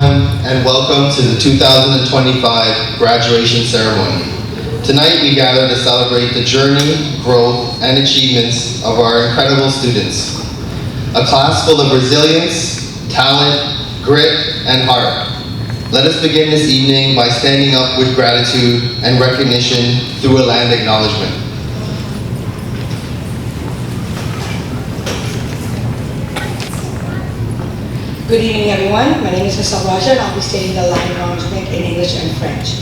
and welcome to the 2025 graduation ceremony. Tonight we gather to celebrate the journey, growth, and achievements of our incredible students. A class full of resilience, talent, grit, and heart. Let us begin this evening by standing up with gratitude and recognition through a land acknowledgement. Good evening, everyone. My name is Ms. Raja, and I'll be stating the land acknowledgement in English and French.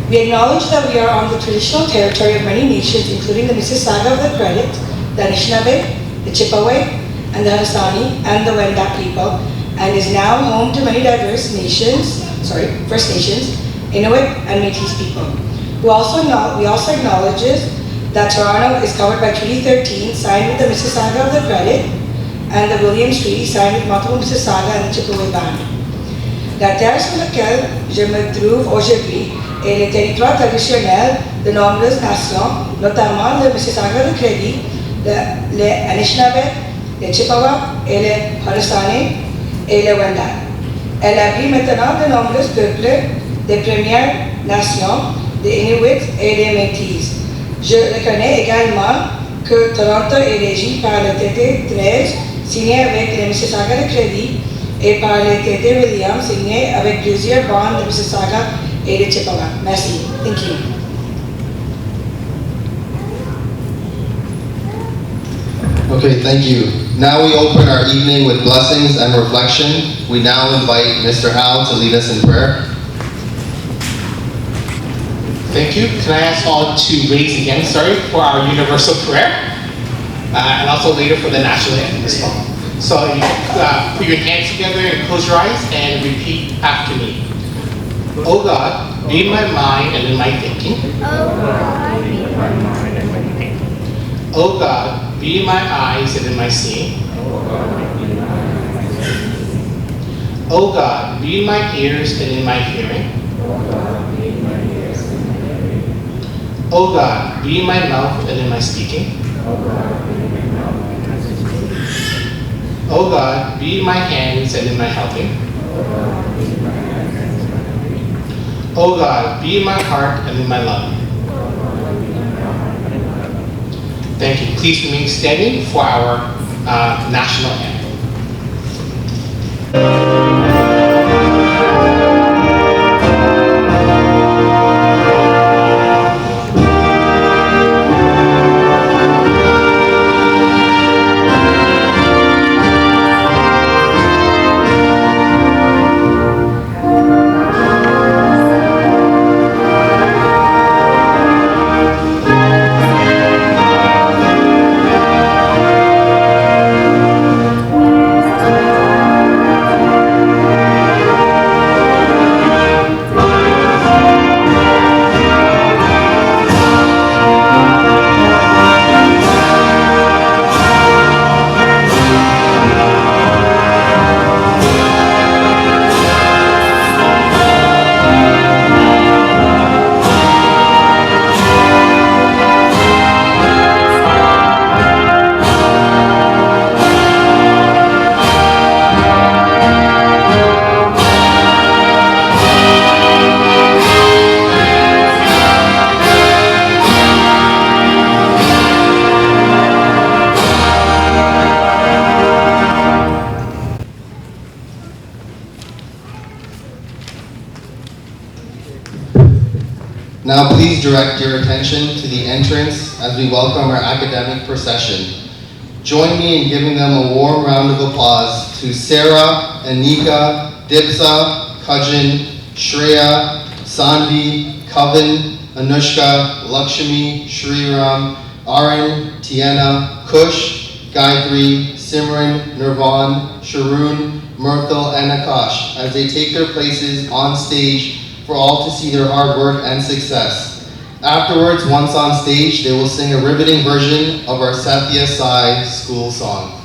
We acknowledge that we are on the traditional territory of many nations, including the Mississauga of the Credit, the Anishinaabe, the Chippewa, and the Haudenosaunee, and the Wendat people, and is now home to many diverse First Nations, Inuit, and Métis people. We also acknowledge that Toronto is covered by Treaty 13, signed with the Mississauga of the Credit, and the Williams Treaty, signed with multiple Mississauga and the Chippewa Band. La terre sur laquelle je me trouve aujourd'hui est le territoire traditionnel de nombreuses nations, notamment le Mississauga de Crédit, les Anishinaabe, les Chippewa et les Haudenosaunee et les Wendat. Elle abrite maintenant de nombreux peuples des Premières Nations, des Inuits et des Métis. Je reconnais également que Toronto est régi par le traité 13, signé avec les Mississauga de Crédit, et par le traité Williams, signé avec plusieurs bandes de Mississauga et de Chippewa. Merci. Thank you. Okay, thank you. Now we open our evening with blessings and reflection. We now invite Mr. Howe to lead us in prayer. Thank you. Can I ask all to raise again, for our universal prayer? And also later for the national anthem as well. So you put your hands together and close your eyes and repeat after me. Oh God, be in my mind and in my thinking. Oh God, be in my eyes and in my seeing. Oh God, be in my ears and in my hearing. Oh God, be in my mouth and in my speaking. Oh God, be in my hands and in my helping. Oh God, be in my heart and in my loving. Thank you. Please remain standing for our national anthem. Now please direct your attention to the entrance as we welcome our academic procession. Join me in giving them a warm round of applause to Sarah, Anika, Dipsa, Kajin, Shreya, Sanvi, Coven, Anushka, Lakshmi, Shriram, Aran, Tiana, Kush, Gayatri, Simran, Nirvan, Sharoon, Murthal, and Akash as they take their places on stage for all to see their hard work and success. Afterwards, once on stage, they will sing a riveting version of our Sathya Sai school song.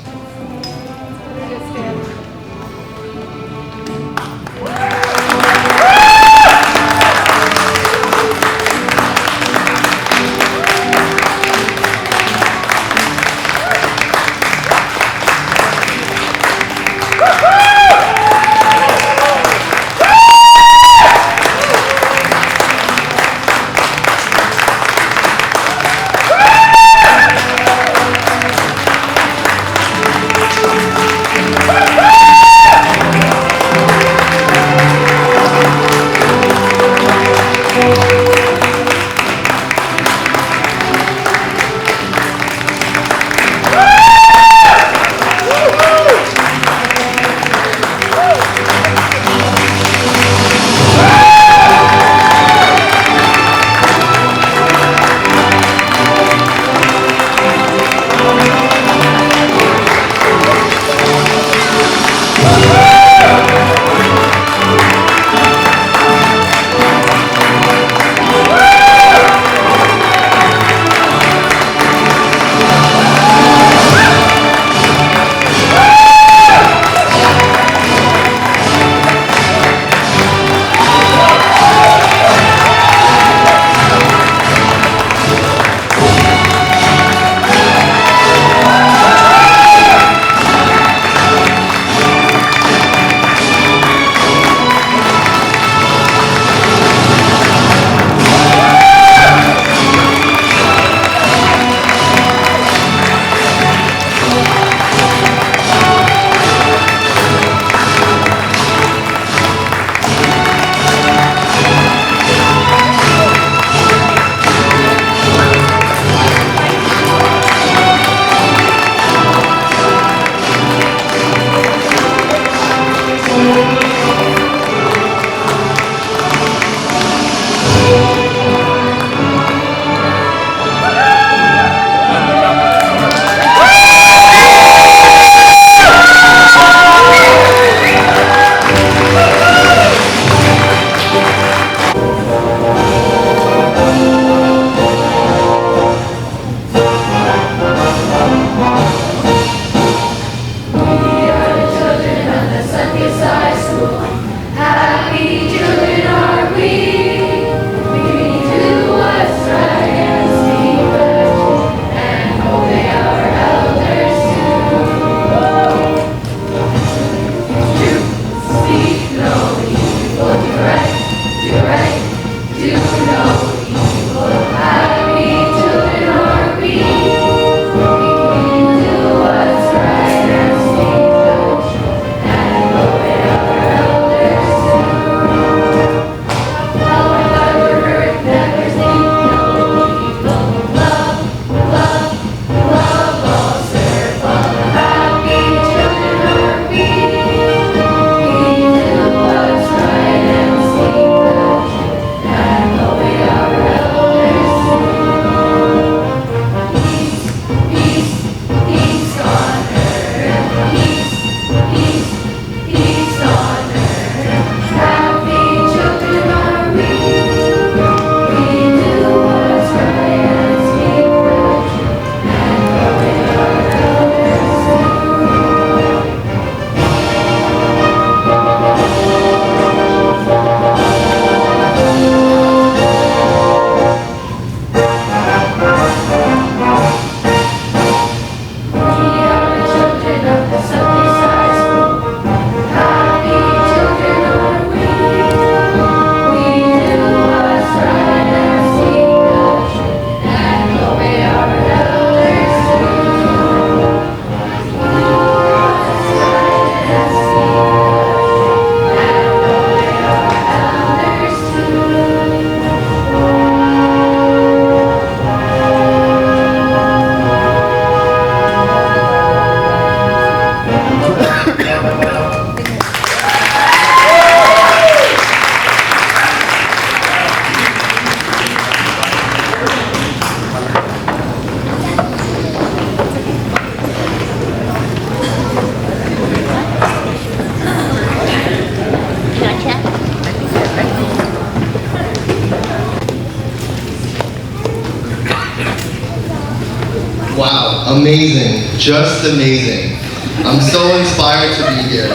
Amazing, just amazing. I'm so inspired to be here.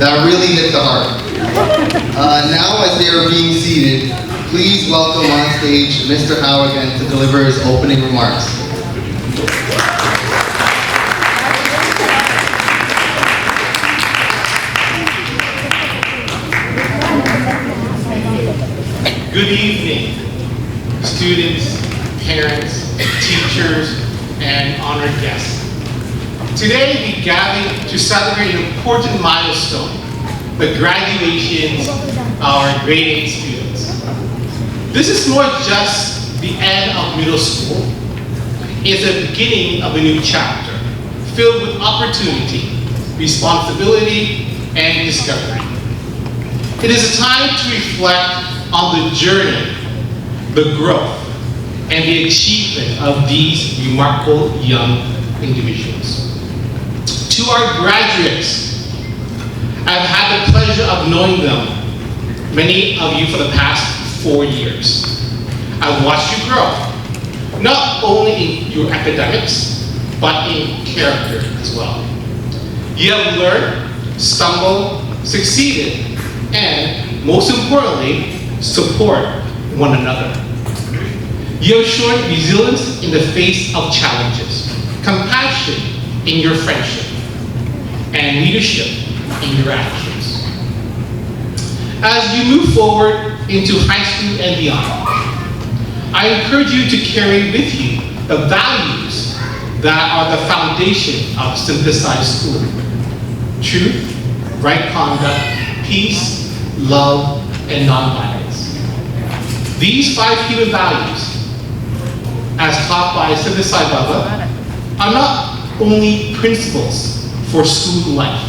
That really hit the heart. Now as they are being seated, please welcome on stage Mr. Howigan to deliver his opening remarks. Good evening, students, parents, teachers, and honored guests. Today we gather to celebrate an important milestone, the graduation of our grade 8 students. This is not just the end of middle school. It's the beginning of a new chapter, filled with opportunity, responsibility, and discovery. It is a time to reflect on the journey, the growth, and the achievement of these remarkable young individuals. To our graduates, I've had the pleasure of knowing them, many of you for the past 4 years. I've watched you grow, not only in your academics, but in character as well. You have learned, stumbled, succeeded, and most importantly, support one another. You have shown resilience in the face of challenges, compassion in your friendship, and leadership in your actions. As you move forward into high school and beyond, I encourage you to carry with you the values that are the foundation of synthesized school: truth, right conduct, peace, love, and nonviolence. These 5 human values, as taught by Sindhi Sai Baba, are not only principles for school life,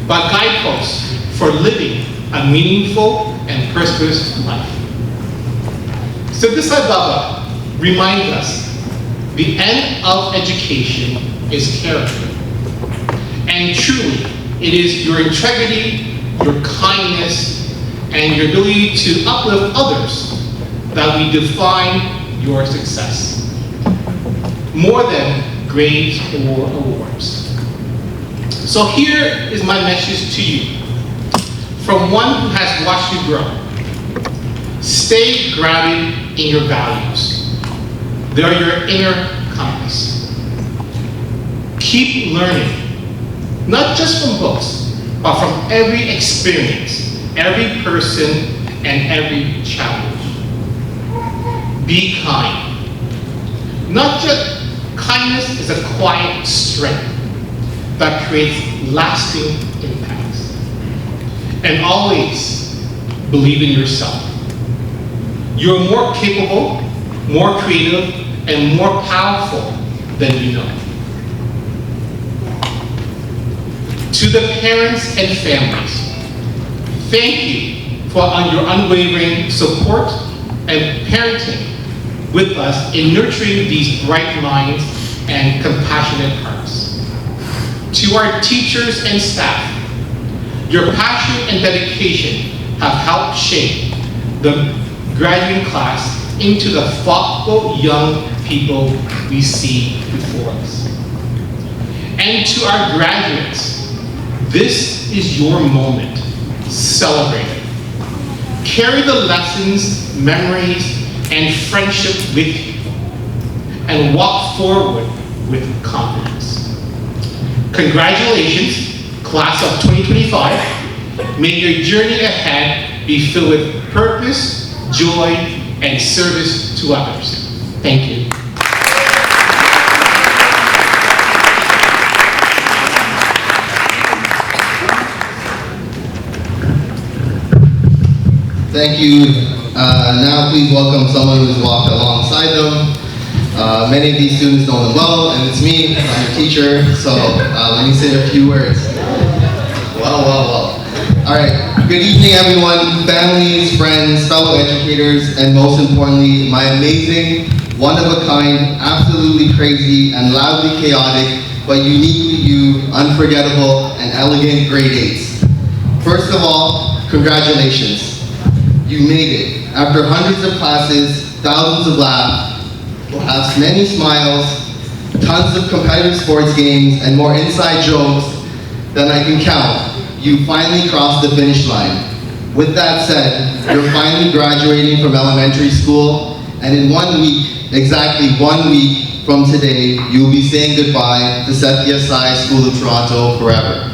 but guideposts for living a meaningful and prosperous life. Sindhi Sai Baba reminds us the end of education is character. And truly, it is your integrity, your kindness, and your ability to uplift others that we define your success, more than grades or awards. So here is my message to you, from one who has watched you grow. Stay grounded in your values. They are your inner compass. Keep learning, not just from books, but from every experience, every person, and every challenge. Be kind. Not just kindness is a quiet strength that creates lasting impacts. And always believe in yourself. You're more capable, more creative, and more powerful than you know. To the parents and families, thank you for your unwavering support and parenting with us in nurturing these bright minds and compassionate hearts. To our teachers and staff, your passion and dedication have helped shape the graduating class into the thoughtful young people we see before us. And to our graduates, this is your moment. Celebrate it. Carry the lessons, memories, and friendship with you, and walk forward with confidence. Congratulations, class of 2025. May your journey ahead be filled with purpose, joy, and service to others. Thank you. Thank you. Now please welcome someone who's walked alongside them. Many of these students know them well, and it's me, I'm your teacher, so let me say a few words. Well. All right, good evening everyone, families, friends, fellow educators, and most importantly, my amazing, one-of-a-kind, absolutely crazy, and loudly chaotic, but uniquely you, unforgettable, and elegant grade 8s. First of all, congratulations. You made it. After hundreds of classes, thousands of laughs, perhaps many smiles, tons of competitive sports games, and more inside jokes than I can count, you finally crossed the finish line. With that said, you're finally graduating from elementary school, and in 1 week, exactly 1 week from today, you'll be saying goodbye to Satyasai School of Toronto forever.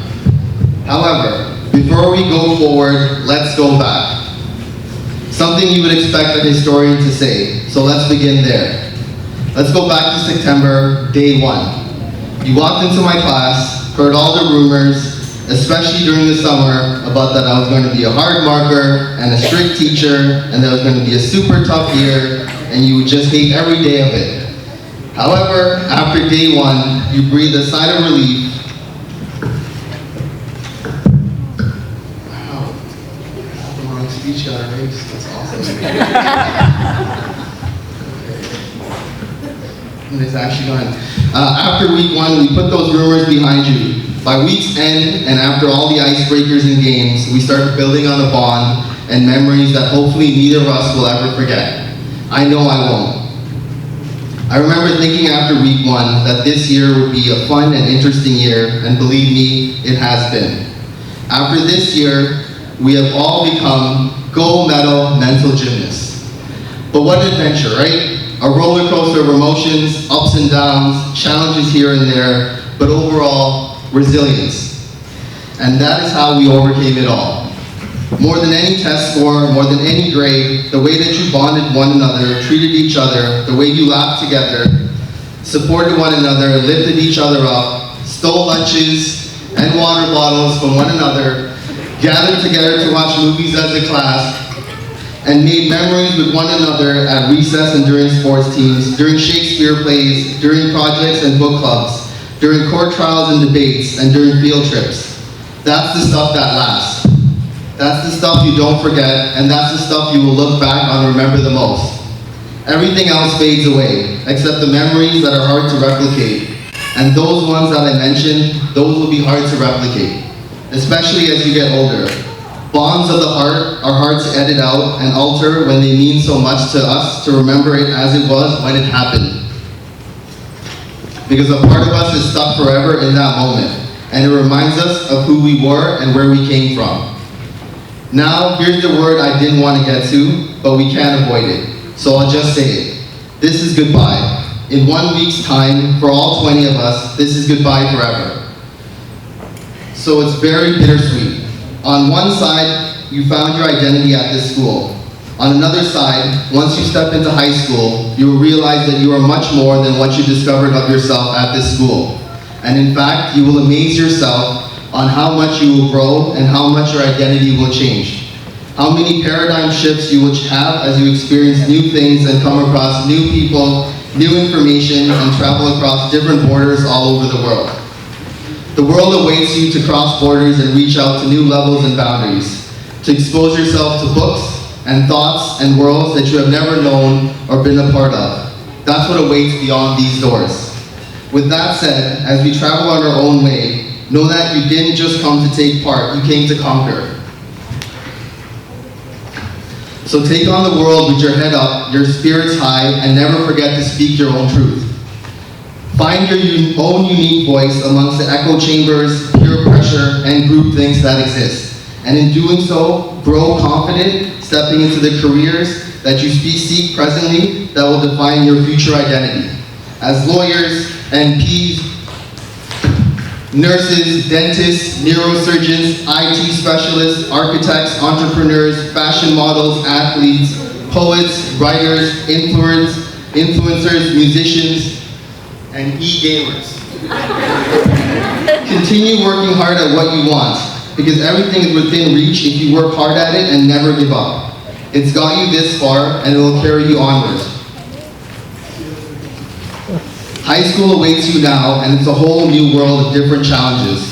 However, before we go forward, let's go back. Something you would expect a historian to say, so let's begin there. Let's go back to September, day 1. You walked into my class, heard all the rumors, especially during the summer, about that I was going to be a hard marker and a strict teacher, and that it was going to be a super tough year, and you would just hate every day of it. However, after day 1, you breathe a sigh of relief. Wow, I have the wrong speech got erased. That's awesome. And it's actually gone. After week 1, we put those rumors behind you. By week's end, and after all the icebreakers and games, we started building on a bond and memories that hopefully neither of us will ever forget. I know I won't. I remember thinking after week 1 that this year would be a fun and interesting year, and believe me, it has been. After this year, we have all become gold medal mental gymnasts. But what an adventure, right? A roller coaster of emotions, ups and downs, challenges here and there, but overall, resilience. And that is how we overcame it all. More than any test score, more than any grade, the way that you bonded one another, treated each other, the way you laughed together, supported one another, lifted each other up, stole lunches and water bottles from one another, gathered together to watch movies as a class, and made memories with one another at recess and during sports teams, during Shakespeare plays, during projects and book clubs, during court trials and debates, and during field trips. That's the stuff that lasts. That's the stuff you don't forget, and that's the stuff you will look back on and remember the most. Everything else fades away, except the memories that are hard to replicate. And those ones that I mentioned, those will be hard to replicate, especially as you get older. Bonds of the heart are hard to edit out and alter when they mean so much to us to remember it as it was when it happened. Because a part of us is stuck forever in that moment, and it reminds us of who we were and where we came from. Now, here's the word I didn't want to get to, but we can't avoid it, so I'll just say it. This is goodbye. In 1 week's time, for all 20 of us, this is goodbye forever. So it's very bittersweet. On one side, you found your identity at this school. On another side, once you step into high school, you will realize that you are much more than what you discovered of yourself at this school. And in fact, you will amaze yourself on how much you will grow and how much your identity will change. How many paradigm shifts you will have as you experience new things and come across new people, new information, and travel across different borders all over the world. The world awaits you to cross borders and reach out to new levels and boundaries, to expose yourself to books, and thoughts and worlds that you have never known or been a part of. That's what awaits beyond these doors. With that said, as we travel on our own way, know that you didn't just come to take part, you came to conquer. So take on the world with your head up, your spirits high, and never forget to speak your own truth. Find your own unique voice amongst the echo chambers, peer pressure, and groupthings that exist. And in doing so, grow confident, stepping into the careers that you seek presently that will define your future identity. As lawyers, MPs, nurses, dentists, neurosurgeons, IT specialists, architects, entrepreneurs, fashion models, athletes, poets, writers, influencers, musicians, and e-gamers. Continue working hard at what you want, because everything is within reach if you work hard at it and never give up. It's got you this far, and it will carry you onwards. High school awaits you now, and it's a whole new world of different challenges,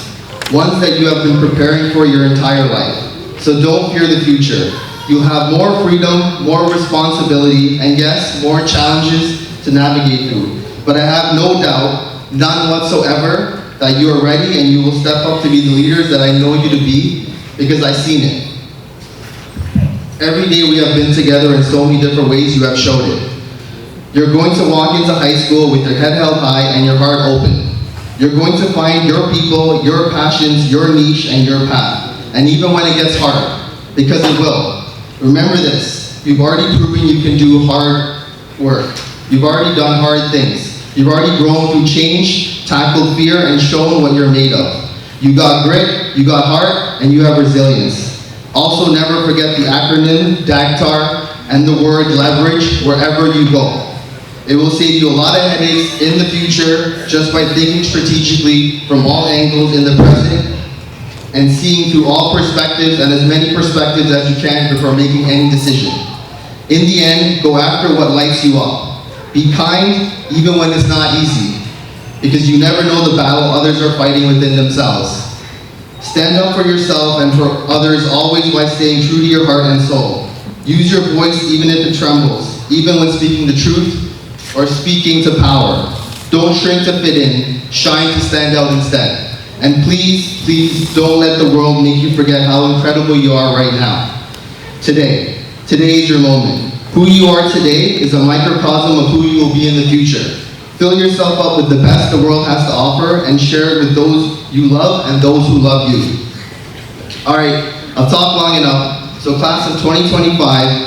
ones that you have been preparing for your entire life. So don't fear the future. You'll have more freedom, more responsibility, and yes, more challenges to navigate through. But I have no doubt, none whatsoever, that you are ready and you will step up to be the leaders that I know you to be, because I've seen it. Every day we have been together in so many different ways, you have showed it. You're going to walk into high school with your head held high and your heart open. You're going to find your people, your passions, your niche, and your path. And even when it gets hard, because it will. Remember this, you've already proven you can do hard work. You've already done hard things. You've already grown through change, tackled fear, and shown what you're made of. You got grit, you got heart, and you have resilience. Also, never forget the acronym, DAGTAR, and the word leverage wherever you go. It will save you a lot of headaches in the future just by thinking strategically from all angles in the present and seeing through all perspectives and as many perspectives as you can before making any decision. In the end, go after what lights you up. Be kind even when it's not easy, because you never know the battle others are fighting within themselves. Stand up for yourself and for others always by staying true to your heart and soul. Use your voice even if it trembles, even when speaking the truth or speaking to power. Don't shrink to fit in, shine to stand out instead. And please, please don't let the world make you forget how incredible you are right now. Today is your moment. Who you are today is a microcosm of who you will be in the future. Fill yourself up with the best the world has to offer and share it with those you love and those who love you. All right, I've talked long enough. So class of 2025,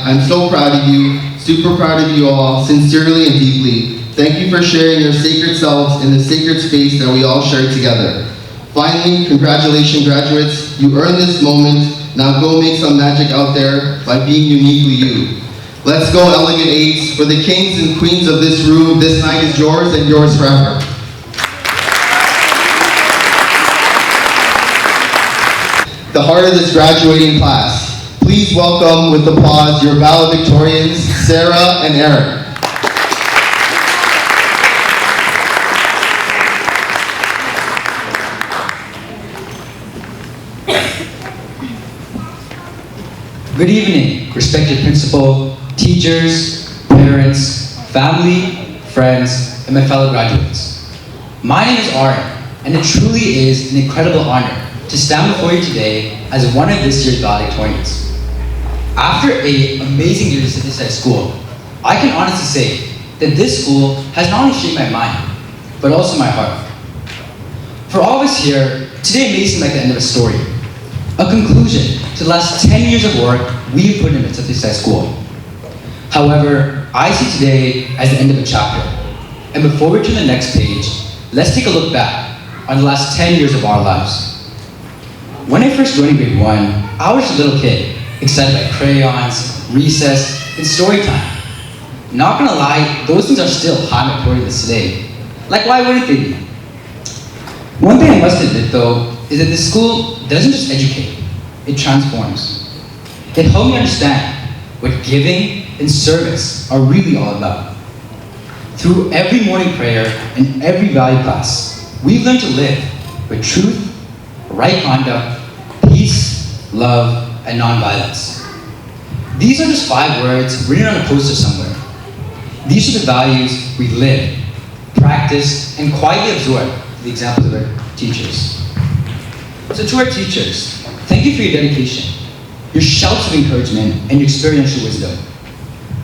I'm so proud of you, super proud of you all, sincerely and deeply. Thank you for sharing your sacred selves in the sacred space that we all share together. Finally, congratulations graduates, you earned this moment. Now go make some magic out there by being uniquely you. Let's go, Elegant Eights. For the kings and queens of this room, this night is yours and yours forever. The heart of this graduating class. Please welcome with applause your valedictorians, Sarah and Eric. Good evening, respected principal, teachers, parents, family, friends, and my fellow graduates. My name is Aaron, and it truly is an incredible honor to stand before you today as one of this year's valedictorians. After an amazing year at this high school, I can honestly say that this school has not only shaped my mind, but also my heart. For all of us here, today may seem like the end of a story, a conclusion to the last 10 years of work we've put into this high school. However, I see today as the end of a chapter. And before we turn to the next page, let's take a look back on the last 10 years of our lives. When I first joined grade 1, I was just a little kid, excited by crayons, recess, and story time. Not gonna lie, those things are still high on my priority list today. Like, why wouldn't they be? One thing I must admit though, is that this school doesn't just educate, it transforms. It helped me understand what giving and service are really all about. Through every morning prayer and every value class, we've learned to live with truth, right conduct, peace, love, and nonviolence. These are just 5 words written on a poster somewhere. These are the values we live, practice, and quietly absorb through the examples of our teachers. So to our teachers, thank you for your dedication, your shouts of encouragement, and your experiential wisdom.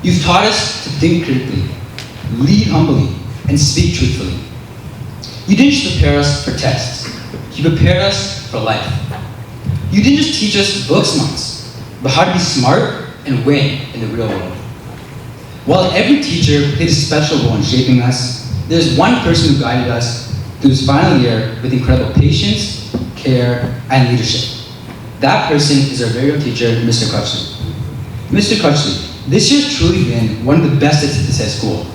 You've taught us to think critically, lead humbly, and speak truthfully. You didn't just prepare us for tests, you prepared us for life. You didn't just teach us book smarts, but how to be smart and win in the real world. While every teacher played a special role in shaping us, there's one person who guided us through his final year with incredible patience, care, and leadership. That person is our very own teacher, Mr. Crutchley. Mr. Crutchley, this year's truly been one of the best at this high school.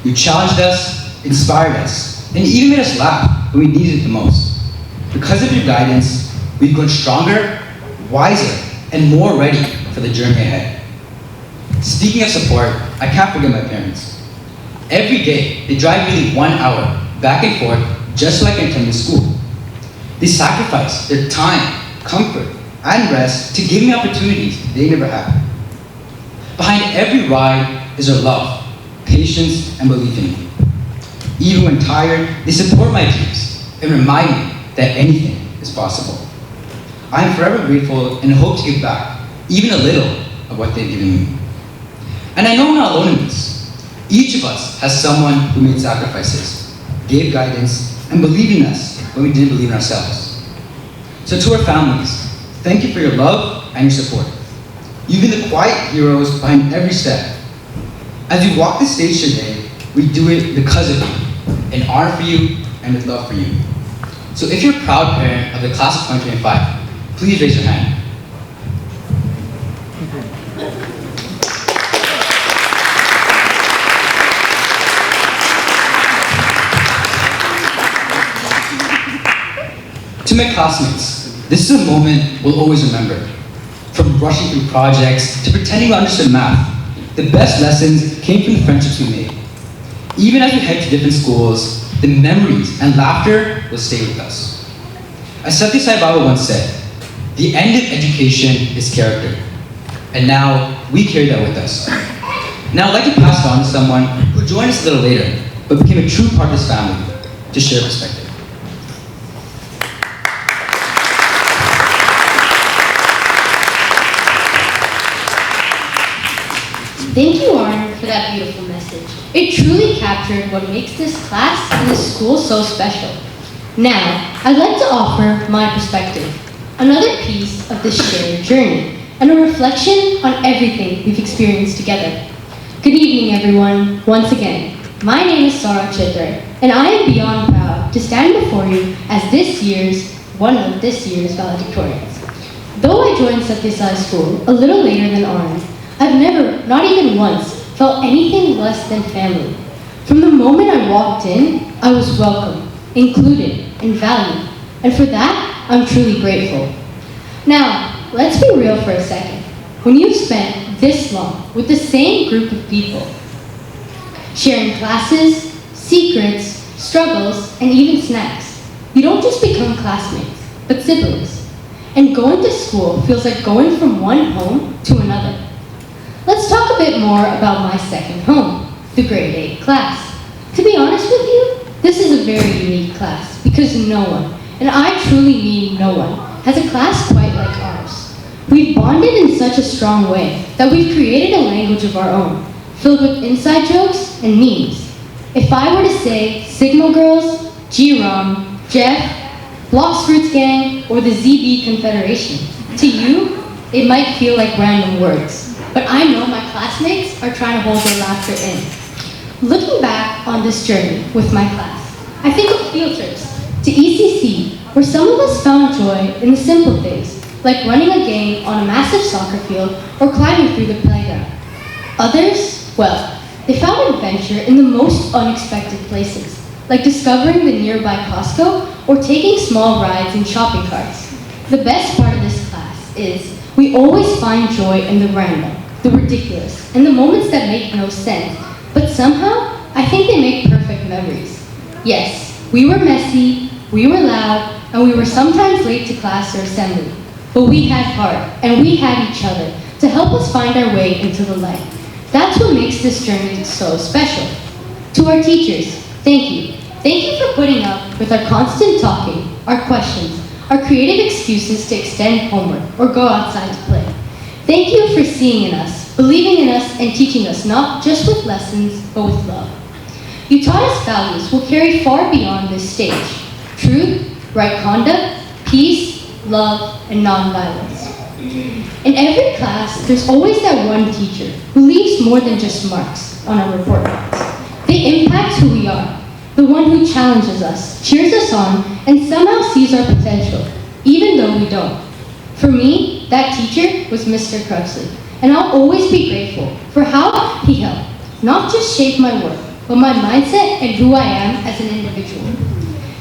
You challenged us, inspired us, and even made us laugh when we needed it the most. Because of your guidance, we've grown stronger, wiser, and more ready for the journey ahead. Speaking of support, I can't forget my parents. Every day, they drive nearly 1 hour back and forth just so I can attend this school. They sacrifice their time, comfort, and rest to give me opportunities they never had. Behind every ride is their love, patience, and belief in me. Even when tired, they support my dreams and remind me that anything is possible. I am forever grateful and hope to give back even a little of what they've given me. And I know I'm not alone in this. Each of us has someone who made sacrifices, gave guidance, and believed in us when we didn't believe in ourselves. So to our families, thank you for your love and your support. You've been the quiet heroes behind every step. As we walk the stage today, we do it because of you, in honor for you and with love for you. So if you're a proud parent of the class of 2025, please raise your hand. To my classmates, this is a moment we'll always remember. From rushing through projects to pretending we understood math, the best lessons came from the friendships we made. Even as we head to different schools, the memories and laughter will stay with us. As Satya Sai Baba once said, the end of education is character. And now we carry that with us. Now I'd like to pass it on to someone who joined us a little later, but became a true part of this family, to share perspective. Thank you, Arn, for that beautiful message. It truly captured what makes this class and this school so special. Now, I'd like to offer my perspective, another piece of this shared journey, and a reflection on everything we've experienced together. Good evening, everyone, once again. My name is Sarah Chitrar, and I am beyond proud to stand before you as one of this year's valedictorians. Though I joined Satya Sai School a little later than Arn, I've never, not even once, felt anything less than family. From the moment I walked in, I was welcome, included, and valued, and for that, I'm truly grateful. Now, let's be real for a second. When you've spent this long with the same group of people, sharing classes, secrets, struggles, and even snacks, you don't just become classmates, but siblings. And going to school feels like going from one home to another. Let's talk a bit more about my second home, the grade 8 class. To be honest with you, this is a very unique class because no one, and I truly mean no one, has a class quite like ours. We've bonded in such a strong way that we've created a language of our own, filled with inside jokes and memes. If I were to say Sigma Girls, G-Rom, Jeff, Blocks Fruits Gang, or the ZB Confederation, to you, it might feel like random words. But I know my classmates are trying to hold their laughter in. Looking back on this journey with my class, I think of field trips to ECC, where some of us found joy in the simple things, like running a game on a massive soccer field or climbing through the playground. Others, well, they found adventure in the most unexpected places, like discovering the nearby Costco or taking small rides in shopping carts. The best part of this class is we always find joy in the random, the ridiculous, and the moments that make no sense, but somehow, I think they make perfect memories. Yes, we were messy, we were loud, and we were sometimes late to class or assembly, but we had heart, and we had each other to help us find our way into the light. That's what makes this journey so special. To our teachers, thank you. Thank you for putting up with our constant talking, our questions, our creative excuses to extend homework or go outside to play. Thank you for seeing in us, believing in us, and teaching us not just with lessons, but with love. You taught us values will carry far beyond this stage. Truth, right conduct, peace, love, and nonviolence. In every class, there's always that one teacher who leaves more than just marks on our report cards. They impact who we are, the one who challenges us, cheers us on, and somehow sees our potential, even though we don't. For me, that teacher was Mr. Crutchley, and I'll always be grateful for how he helped not just shape my work, but my mindset and who I am as an individual.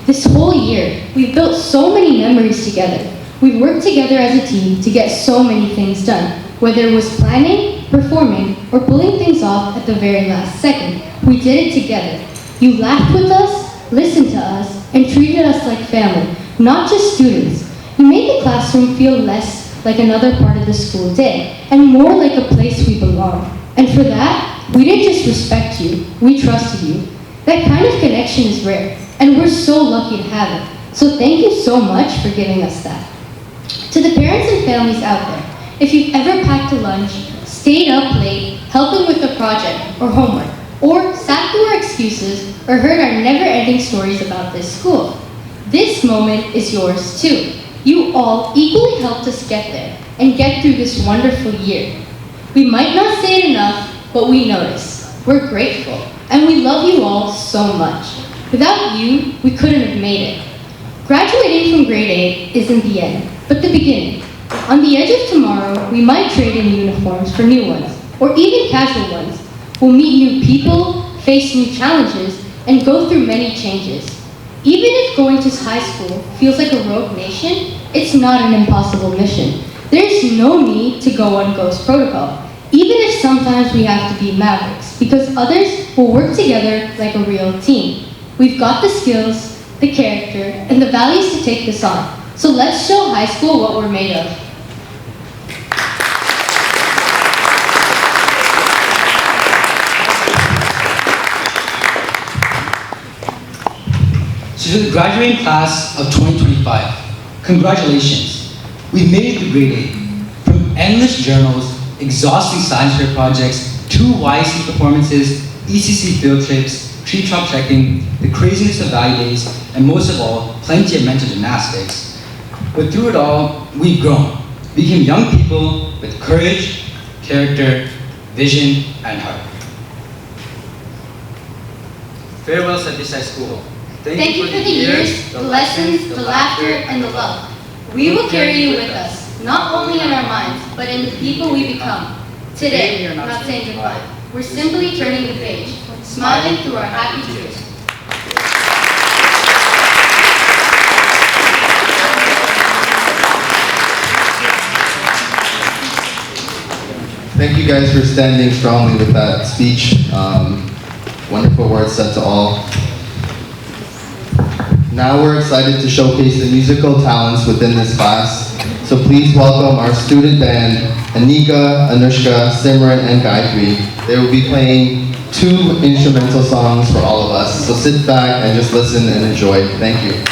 This whole year, we've built so many memories together. We've worked together as a team to get so many things done, whether it was planning, performing, or pulling things off at the very last second. We did it together. You laughed with us, listened to us, and treated us like family, not just students. You made the classroom feel less like another part of the school day, and more like a place we belong. And for that, we didn't just respect you, we trusted you. That kind of connection is rare, and we're so lucky to have it. So thank you so much for giving us that. To the parents and families out there, if you've ever packed a lunch, stayed up late, helping with a project or homework, or sat through our excuses, or heard our never-ending stories about this school. This moment is yours too. You all equally helped us get there and get through this wonderful year. We might not say it enough, but we notice. We're grateful, and we love you all so much. Without you, we couldn't have made it. Graduating from grade 8 isn't the end, but the beginning. On the edge of tomorrow, we might trade in uniforms for new ones, or even casual ones. We'll meet new people, face new challenges, and go through many changes. Even if going to high school feels like a rogue nation, it's not an impossible mission. There's no need to go on ghost protocol, even if sometimes we have to be mavericks, because others will work together like a real team. We've got the skills, the character, and the values to take this on. So let's show high school what we're made of. To the graduating class of 2025, congratulations. We've made it to grade 8. From endless journals, exhausting science fair projects, 2 YC performances, ECC field trips, tree trunk trekking, the craziness of value days, and most of all, plenty of mental gymnastics. But through it all, we've grown, became young people with courage, character, vision, and heart. Farewell, Satisai School. Thank you for the years, the lessons, the laughter, and the love. We will carry you with us, not only in our minds, but in the people we become. Today, we're not saying goodbye. We're simply turning the page, smiling through our happy tears. Thank you guys for standing strongly with that speech. Wonderful words said to all. Now we're excited to showcase the musical talents within this class. So please welcome our student band, Anika, Anushka, Simran, and Gayatri. They will be playing 2 instrumental songs for all of us. So sit back and just listen and enjoy. Thank you.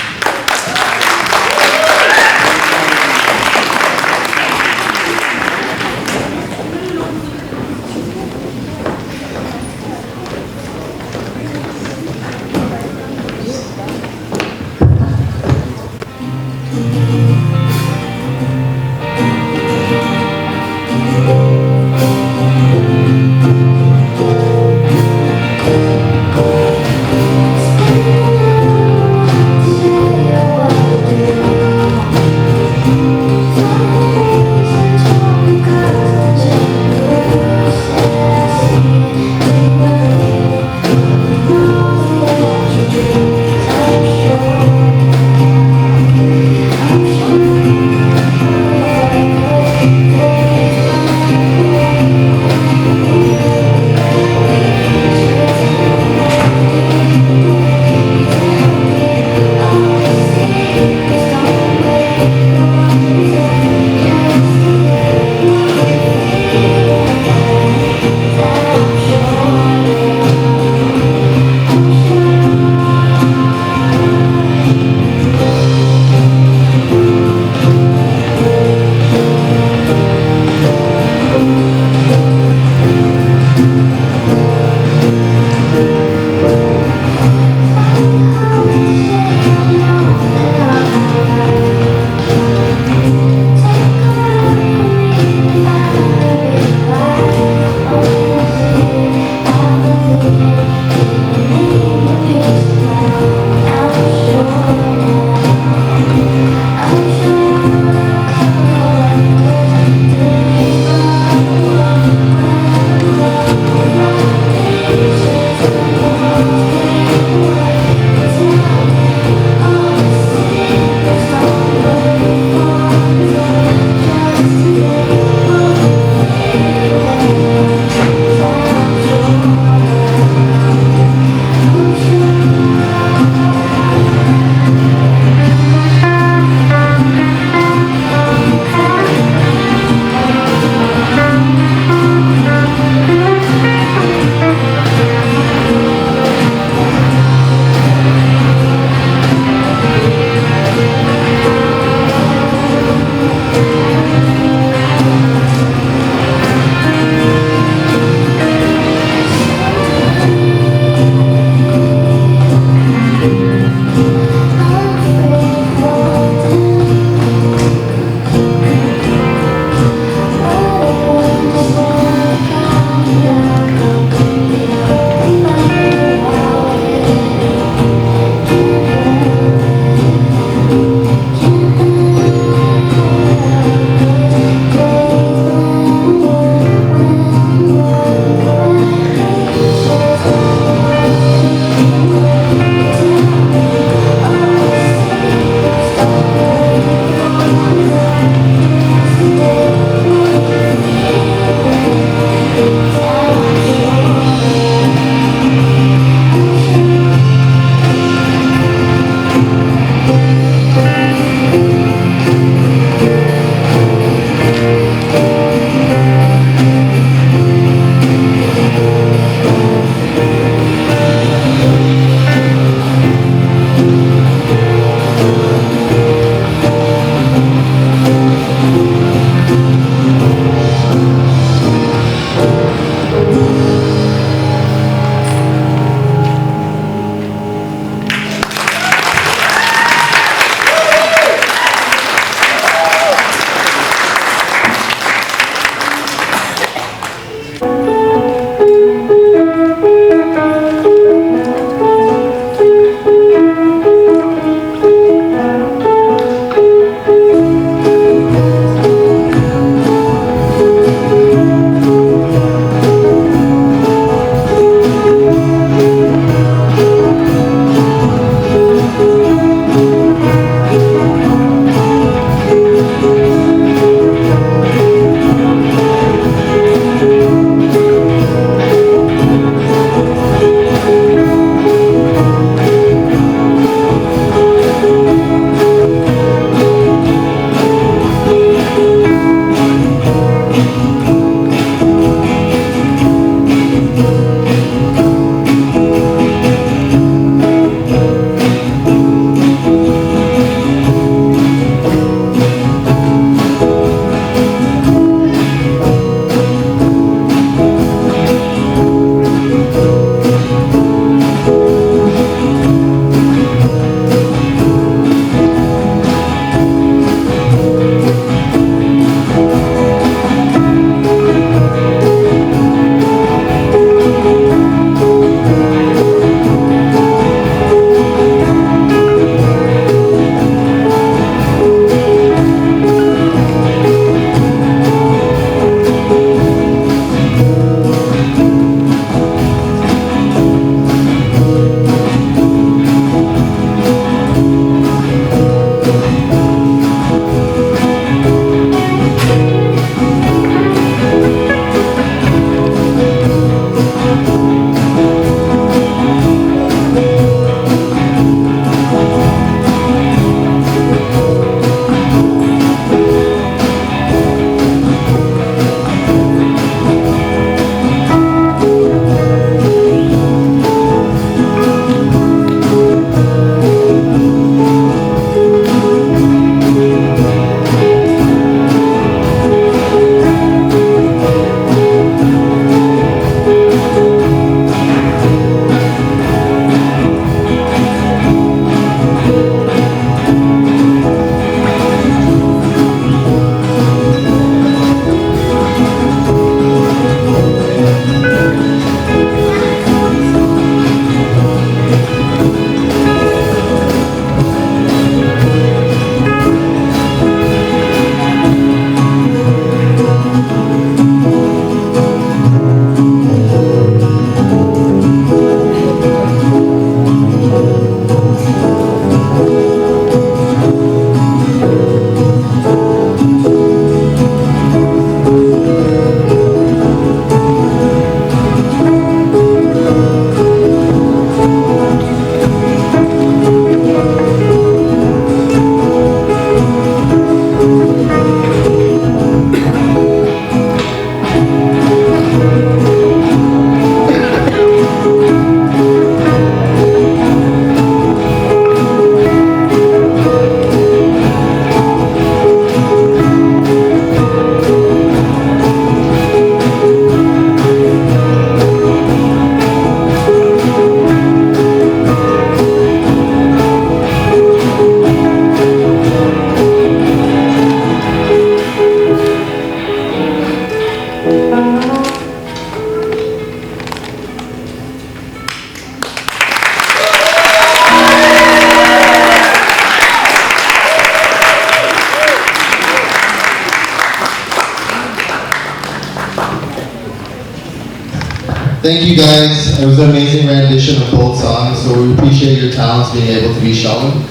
Thank you guys. It was an amazing rendition of both songs, so we appreciate your talents being able to be shown.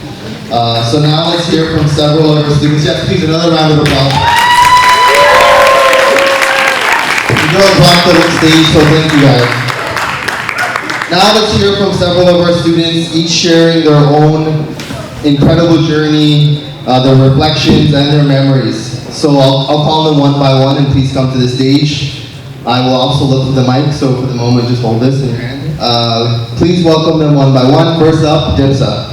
So now let's hear from several of our students. Yes, please, another round of applause. You know I brought them on stage, so thank you guys. Now let's hear from several of our students, each sharing their own incredible journey, their reflections and their memories. So I'll call them one by one, and please come to the stage. I will also look for the mic, so for the moment just hold this in your hand. Please welcome them one by one. First up, Dipsa.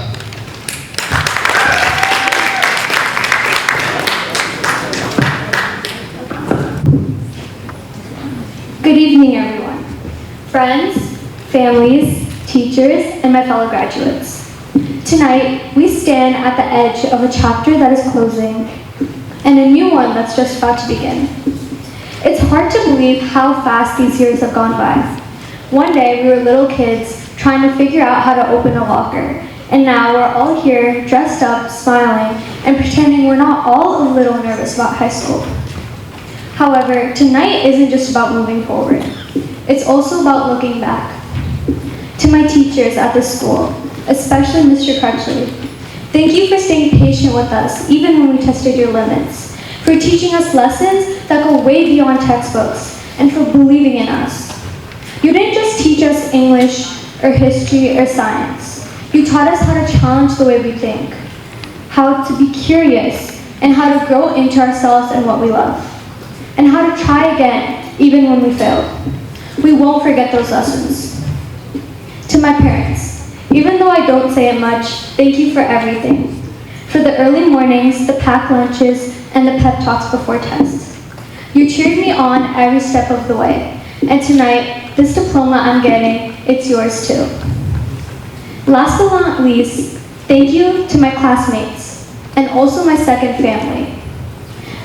Good evening, everyone. Friends, families, teachers, and my fellow graduates. Tonight, we stand at the edge of a chapter that is closing and a new one that's just about to begin. It's hard to believe how fast these years have gone by. One day, we were little kids trying to figure out how to open a locker, and now we're all here, dressed up, smiling, and pretending we're not all a little nervous about high school. However, tonight isn't just about moving forward. It's also about looking back. To my teachers at this school, especially Mr. Crutchley, thank you for staying patient with us even when we tested your limits, for teaching us lessons that go way beyond textbooks, and for believing in us. You didn't just teach us English or history or science. You taught us how to challenge the way we think, how to be curious, and how to grow into ourselves and what we love, and how to try again even when we failed. We won't forget those lessons. To my parents, even though I don't say it much, thank you for everything. For the early mornings, the packed lunches, and the pep talks before tests. You cheered me on every step of the way. And tonight, this diploma I'm getting, it's yours too. Last but not least, thank you to my classmates, and also my second family.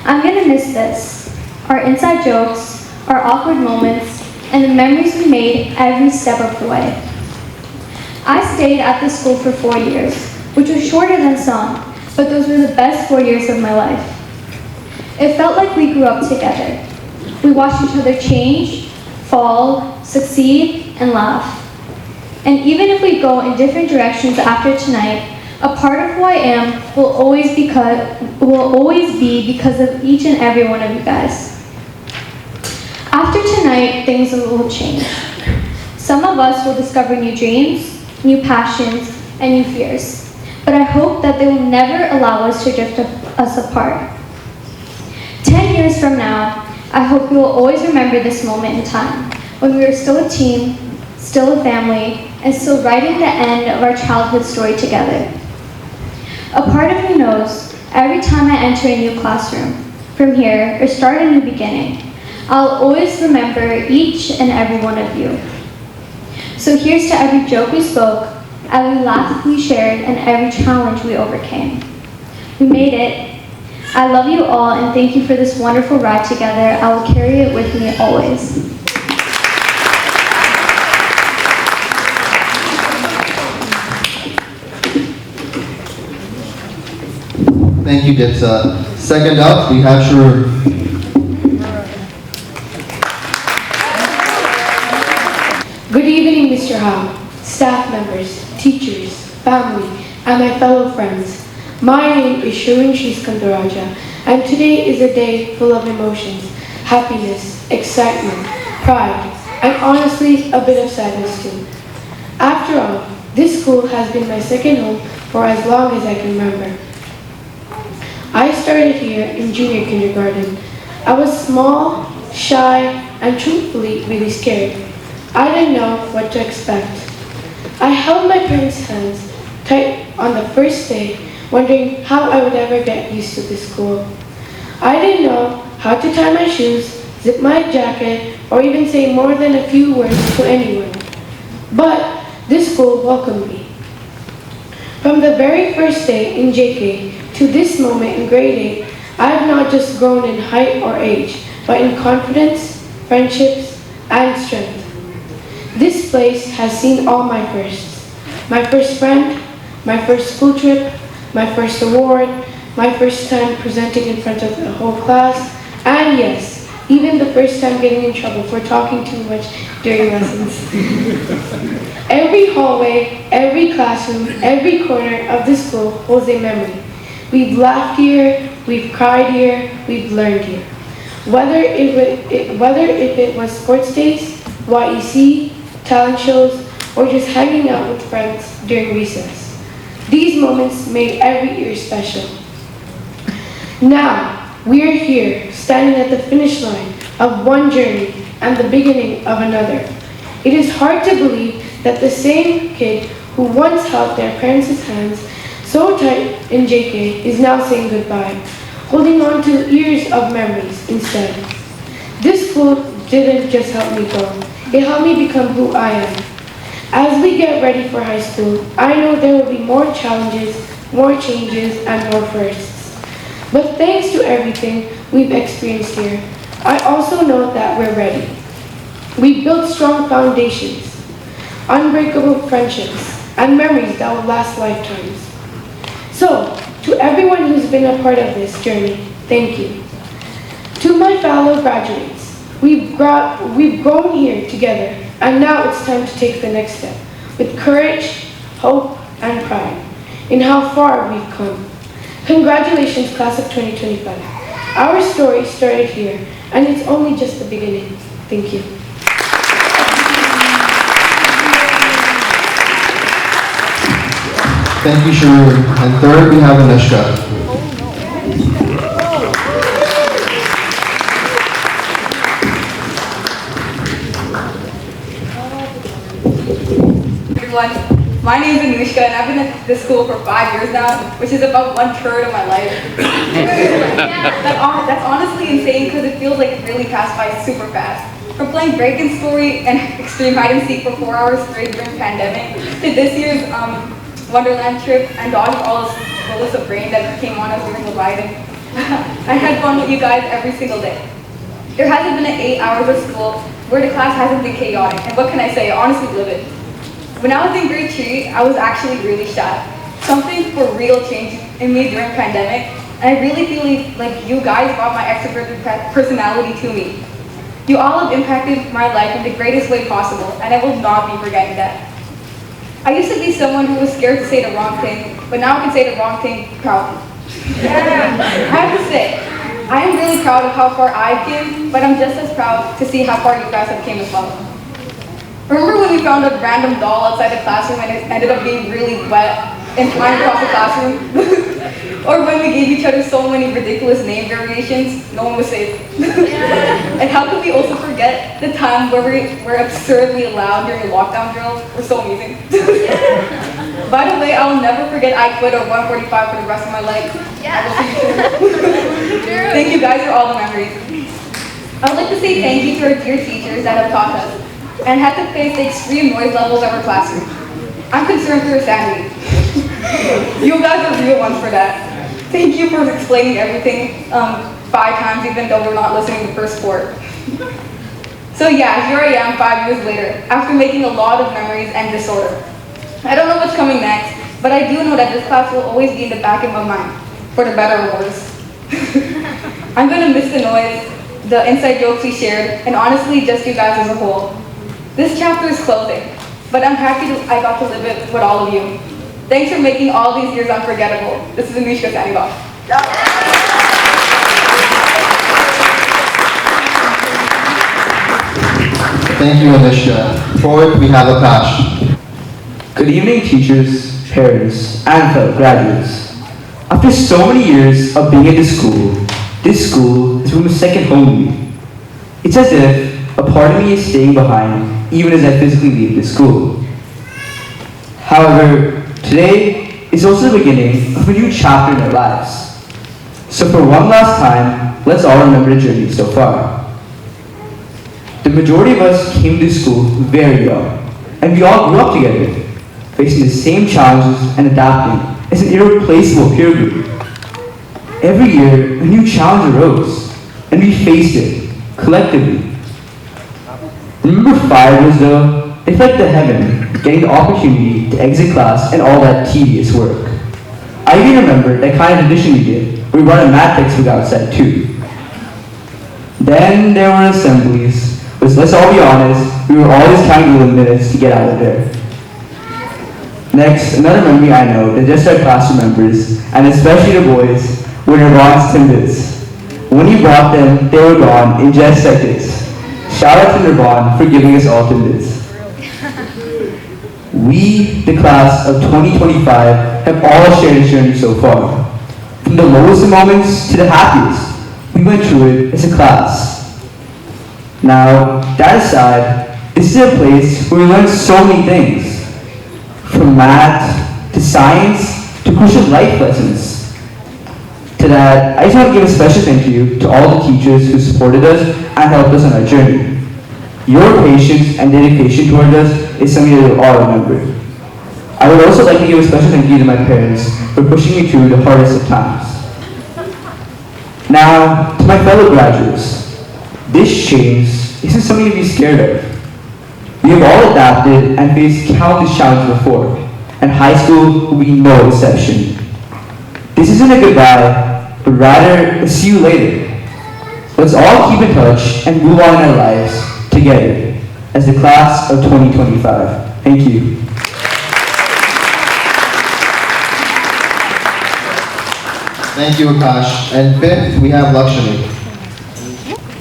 I'm gonna miss this. Our inside jokes, our awkward moments, and the memories we made every step of the way. I stayed at this school for 4 years, which was shorter than some, but those were the best 4 years of my life. It felt like we grew up together. We watched each other change, fall, succeed, and laugh. And even if we go in different directions after tonight, a part of who I am will always be because of each and every one of you guys. After tonight, things will change. Some of us will discover new dreams, new passions, and new fears. But I hope that they will never allow us to drift us apart. 10 years from now, I hope you will always remember this moment in time, when we were still a team, still a family, and still writing the end of our childhood story together. A part of me knows, every time I enter a new classroom, from here, or start a new beginning, I'll always remember each and every one of you. So here's to every joke we spoke, every laugh we shared, and every challenge we overcame. We made it. I love you all, and thank you for this wonderful ride together. I will carry it with me always. Thank you, Dipsa. Second up, we have Shrew. Good evening, Mr. Howe, staff members, teachers, family, and my fellow friends. My name is Sharun Shishkandaraja, and today is a day full of emotions, happiness, excitement, pride, and honestly, a bit of sadness too. After all, this school has been my second home for as long as I can remember. I started here in junior kindergarten. I was small, shy, and truthfully really scared. I didn't know what to expect. I held my parents' hands tight on the first day, wondering how I would ever get used to this school. I didn't know how to tie my shoes, zip my jacket, or even say more than a few words to anyone. But this school welcomed me. From the very first day in JK to this moment in grade 8, I have not just grown in height or age, but in confidence, friendships, and strength. This place has seen all my firsts. My first friend, my first school trip, my first award, my first time presenting in front of the whole class, and yes, even the first time getting in trouble for talking too much during lessons. Every hallway, every classroom, every corner of the school holds a memory. We've laughed here, we've cried here, we've learned here. Whether if it was sports days, YEC, talent shows, or just hanging out with friends during recess. These moments made every year special. Now, we are here, standing at the finish line of one journey and the beginning of another. It is hard to believe that the same kid who once held their parents' hands so tight in JK is now saying goodbye, holding on to years of memories instead. This school didn't just help me grow, it helped me become who I am. As we get ready for high school, I know there will be more challenges, more changes, and more firsts. But thanks to everything we've experienced here, I also know that we're ready. We built strong foundations, unbreakable friendships, and memories that will last lifetimes. So, to everyone who's been a part of this journey, thank you. To my fellow graduates, we've grown here together, and now it's time to take the next step with courage, hope, and pride in how far we've come. Congratulations, class of 2025. Our story started here, and it's only just the beginning. Thank you. Thank you, Sharon. And third, we have Anushka. Everyone, my name is Anushka and I've been at this school for 5 years now, which is about 1/3 of my life. That's honestly insane because it feels like it really passed by super fast. From playing break and story and extreme hide and seek for 4 hours straight during the pandemic to this year's Wonderland trip and dodging all the bullets of rain that came on us during Leviathan. I had fun with you guys every single day. There hasn't been 8 hours of school where the class hasn't been chaotic, and what can I say, I honestly live it. When I was in grade 3, I was actually really shy. Something for real changed in me during the pandemic, and I really feel like you guys brought my extroverted personality to me. You all have impacted my life in the greatest way possible, and I will not be forgetting that. I used to be someone who was scared to say the wrong thing, but now I can say the wrong thing proudly. I have to say, I am really proud of how far I came, but I'm just as proud to see how far you guys have came as well. Remember when we found a random doll outside the classroom and it ended up being really wet and flying across the classroom? Or when we gave each other so many ridiculous name variations, no one was safe. And how could we also forget the time where we were absurdly loud during the lockdown drills? We're so amusing. By the way, I will never forget I quit or 145 for the rest of my life. I will see you soon. Thank you guys for all the memories. I would like to say thank you to our dear teachers that have taught us and had to face the extreme noise levels of our classroom. I'm concerned for your sanity. You guys are real ones for that. Thank you for explaining everything 5 times even though we're not listening the first 4. So yeah, here I am 5 years later, after making a lot of memories and disorder. I don't know what's coming next, but I do know that this class will always be in the back of my mind, for the better or worse. I'm gonna miss the noise, the inside jokes we shared, and honestly just you guys as a whole. This chapter is closing, but I'm happy I got to live it with all of you. Thanks for making all these years unforgettable. This is Anushka signing off. Thank you, Anushka. Fourth, we have Akash. Good evening, teachers, parents, and fellow graduates. After so many years of being at this school has become a second home to me. It's as if a part of me is staying behind even as I physically leave this school. However, today is also the beginning of a new chapter in our lives. So for one last time, let's all remember the journey so far. The majority of us came to school very young, and we all grew up together, facing the same challenges and adapting as an irreplaceable peer group. Every year, a new challenge arose, and we faced it, collectively. Remember 5 years ago, it felt like the heaven, getting the opportunity to exit class and all that tedious work. I even remember that kind of tradition we did, where we brought a math textbook outside too. Then there were assemblies, which, let's all be honest, we were always counting the minutes to get out of there. Next, another memory I know that just our classroom members, and especially the boys, were Nirvan's Timbits. When he brought them, they were gone in just seconds. Shout out to Nirvan for giving us all Timbits. We, the class of 2025, have all shared a journey so far. From the lowest of moments to the happiest, we went through it as a class. Now, that aside, this is a place where we learn so many things. From math, to science, to crucial life lessons. To that, I just want to give a special thank you to all the teachers who supported us and helped us on our journey. Your patience and dedication toward us is something that we'll all remember. I would also like to give a special thank you to my parents for pushing me through the hardest of times. Now, to my fellow graduates, this change isn't something to be scared of. We have all adapted and faced countless challenges before, and high school will be no exception. This isn't a goodbye, but rather a see you later. Let's all keep in touch and move on in our lives together as the class of 2025. Thank you. Thank you, Akash. And fifth, we have Lakshmi.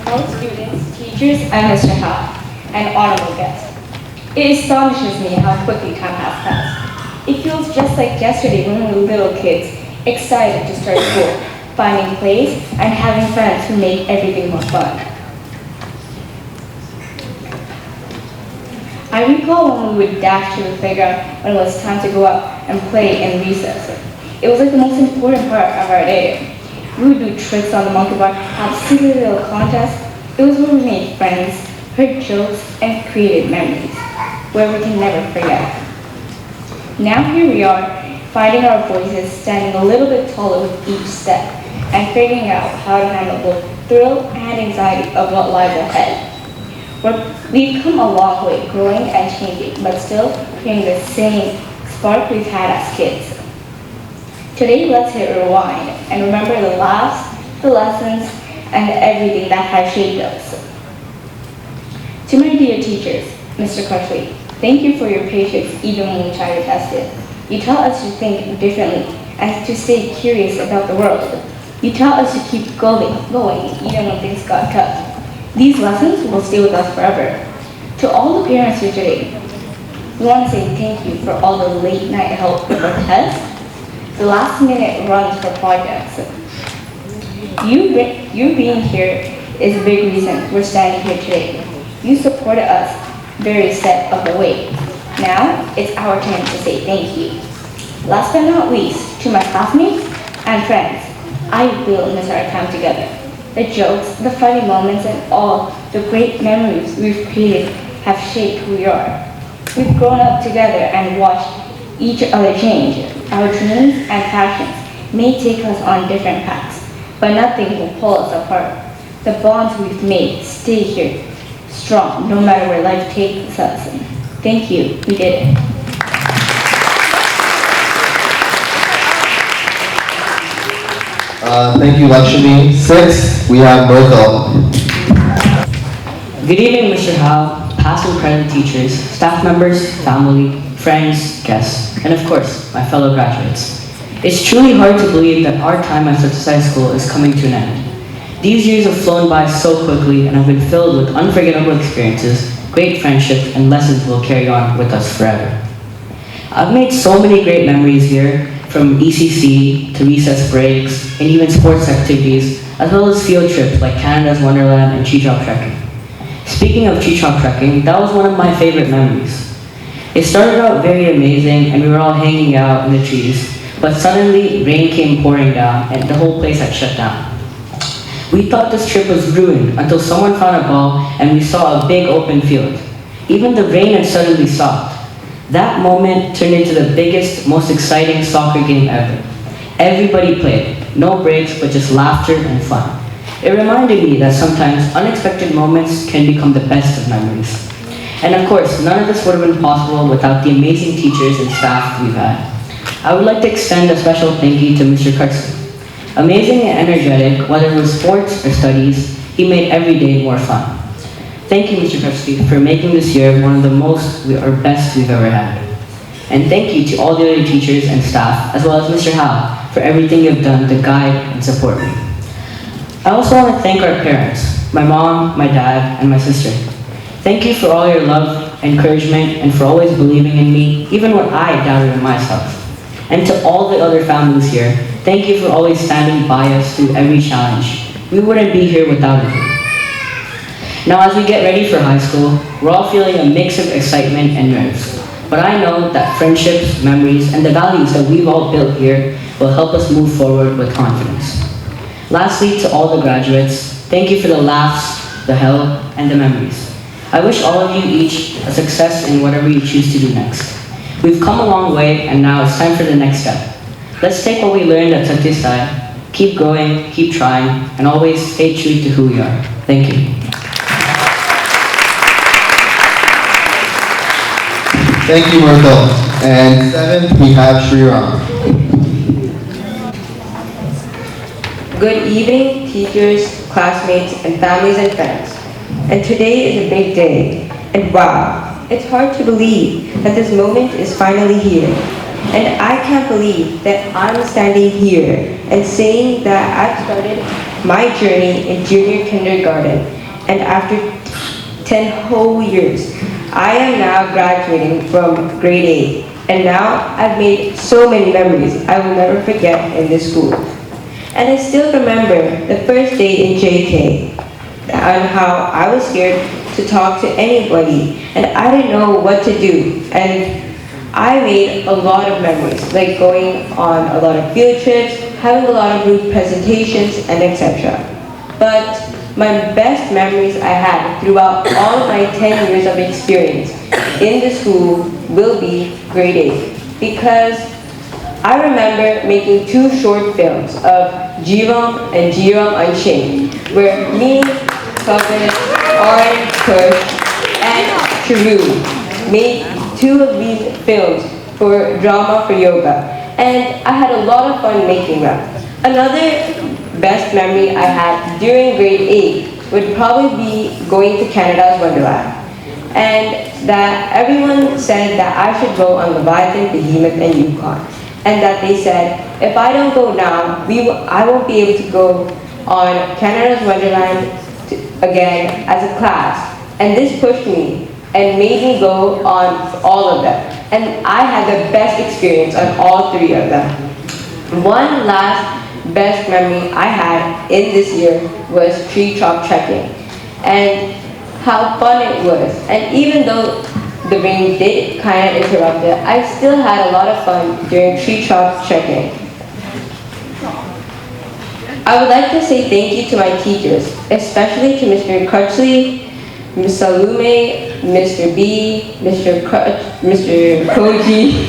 All students, teachers, and Mr. Howe, and honorable guests. It astonishes me how quickly time has passed. It feels just like yesterday when we were little kids, excited to start school, finding plays, and having friends who make everything more fun. I recall when we would dash to the playground when it was time to go out and play in recess. It was like the most important part of our day. We would do tricks on the monkey bar, have silly little contests. It was where we made friends, heard jokes, and created memories, where we can never forget. Now here we are, finding our voices, standing a little bit taller with each step, and figuring out how to handle both thrill and anxiety of what lies ahead. We've come a long way, growing and changing, but still creating the same spark we've had as kids. Today, let's hit rewind and remember the laughs, the lessons, and everything that has shaped us. To my dear teachers, Mr. Crutchley, thank you for your patience even when we try to test it. You taught us to think differently and to stay curious about the world. You taught us to keep going even when things got tough. These lessons will stay with us forever. To all the parents here today, we want to say thank you for all the late night help for tests, the last minute runs for projects. You being here is a big reason we're standing here today. You supported us every step of the way. Now it's our turn to say thank you. Last but not least, to my classmates and friends, I will miss our time together. The jokes, the funny moments, and all the great memories we've created have shaped who we are. We've grown up together and watched each other change. Our dreams and passions may take us on different paths, but nothing will pull us apart. The bonds we've made stay here, strong, no matter where life takes us. Thank you, we did it. Thank you, Lakshmi. Sixth, we have Berthel. Good evening, Mr. Howe, past and present teachers, staff members, family, friends, guests, and of course, my fellow graduates. It's truly hard to believe that our time at Such High School is coming to an end. These years have flown by so quickly and have been filled with unforgettable experiences, great friendships, and lessons will carry on with us forever. I've made so many great memories here, from ECC to recess breaks, and even sports activities, as well as field trips like Canada's Wonderland and tree top trekking. Speaking of tree top trekking, that was one of my favorite memories. It started out very amazing and we were all hanging out in the trees, but suddenly rain came pouring down and the whole place had shut down. We thought this trip was ruined until someone found a ball and we saw a big open field. Even the rain had suddenly stopped. That moment turned into the biggest, most exciting soccer game ever. Everybody played, no breaks, but just laughter and fun. It reminded me that sometimes unexpected moments can become the best of memories. And of course, none of this would have been possible without the amazing teachers and staff we've had. I would like to extend a special thank you to Mr. Kurtzman. Amazing and energetic, whether it was sports or studies, He made every day more fun. Thank you, Mr. Krebsky, for making this year one of the most or best we've ever had. And thank you to all the other teachers and staff, as well as Mr. Howe, for everything you've done to guide and support me. I also want to thank our parents, my mom, my dad, and my sister. Thank you for all your love, encouragement, and for always believing in me, even when I doubted in myself. And to all the other families here, thank you for always standing by us through every challenge. We wouldn't be here without you. Now, as we get ready for high school, we're all feeling a mix of excitement and nerves. But I know that friendships, memories, and the values that we've all built here will help us move forward with confidence. Lastly, to all the graduates, thank you for the laughs, the help, and the memories. I wish all of you each a success in whatever you choose to do next. We've come a long way, and now it's time for the next step. Let's take what we learned at Satyasai, keep growing, keep trying, and always stay true to who we are. Thank you. Thank you, Myrtle. And seventh, we have Shriram. Good evening, teachers, classmates, and families and friends. And today is a big day. And wow, it's hard to believe that this moment is finally here. And I can't believe that I'm standing here and saying that I've started my journey in junior kindergarten. And after 10 whole years, I am now graduating from grade 8. And now I've made so many memories I will never forget in this school. And I still remember the first day in JK and how I was scared to talk to anybody and I didn't know what to do. And I made a lot of memories, like going on a lot of field trips, having a lot of group presentations, and etc. But my best memories I had throughout all of my 10 years of experience in the school will be grade 8. Because I remember making 2 short films of Jiram and Jiram Unchained, where me, Covet, Orange, Kush, and Charu made 2 of these films for Drama for Yoga. And I had a lot of fun making them. Another best memory I had during grade 8 would probably be going to Canada's Wonderland. And that everyone said that I should go on Leviathan, Behemoth, and Yukon. And that they said, if I don't go now, I won't be able to go on Canada's Wonderland again as a class. And this pushed me and made me go on all of them. And I had the best experience on all 3 of them. One last best memory I had in this year was tree top trekking. And how fun it was. And even though the rain did kind of interrupt it, I still had a lot of fun during tree top trekking. I would like to say thank you to my teachers, especially to Mr. Crutchley, Ms. Salume, Mr. B, Mr. Koji,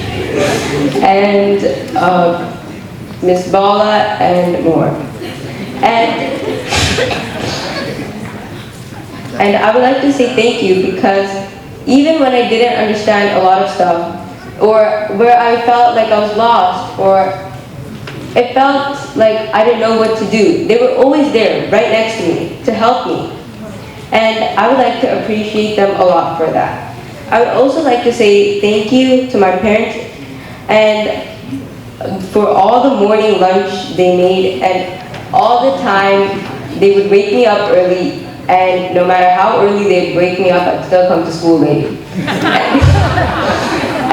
and Ms. Bala, and more. And I would like to say thank you because even when I didn't understand a lot of stuff, or where I felt like I was lost, or it felt like I didn't know what to do, they were always there, right next to me, to help me. And I would like to appreciate them a lot for that. I would also like to say thank you to my parents and for all the morning lunch they made and all the time they would wake me up early, and no matter how early they'd wake me up, I'd still come to school late.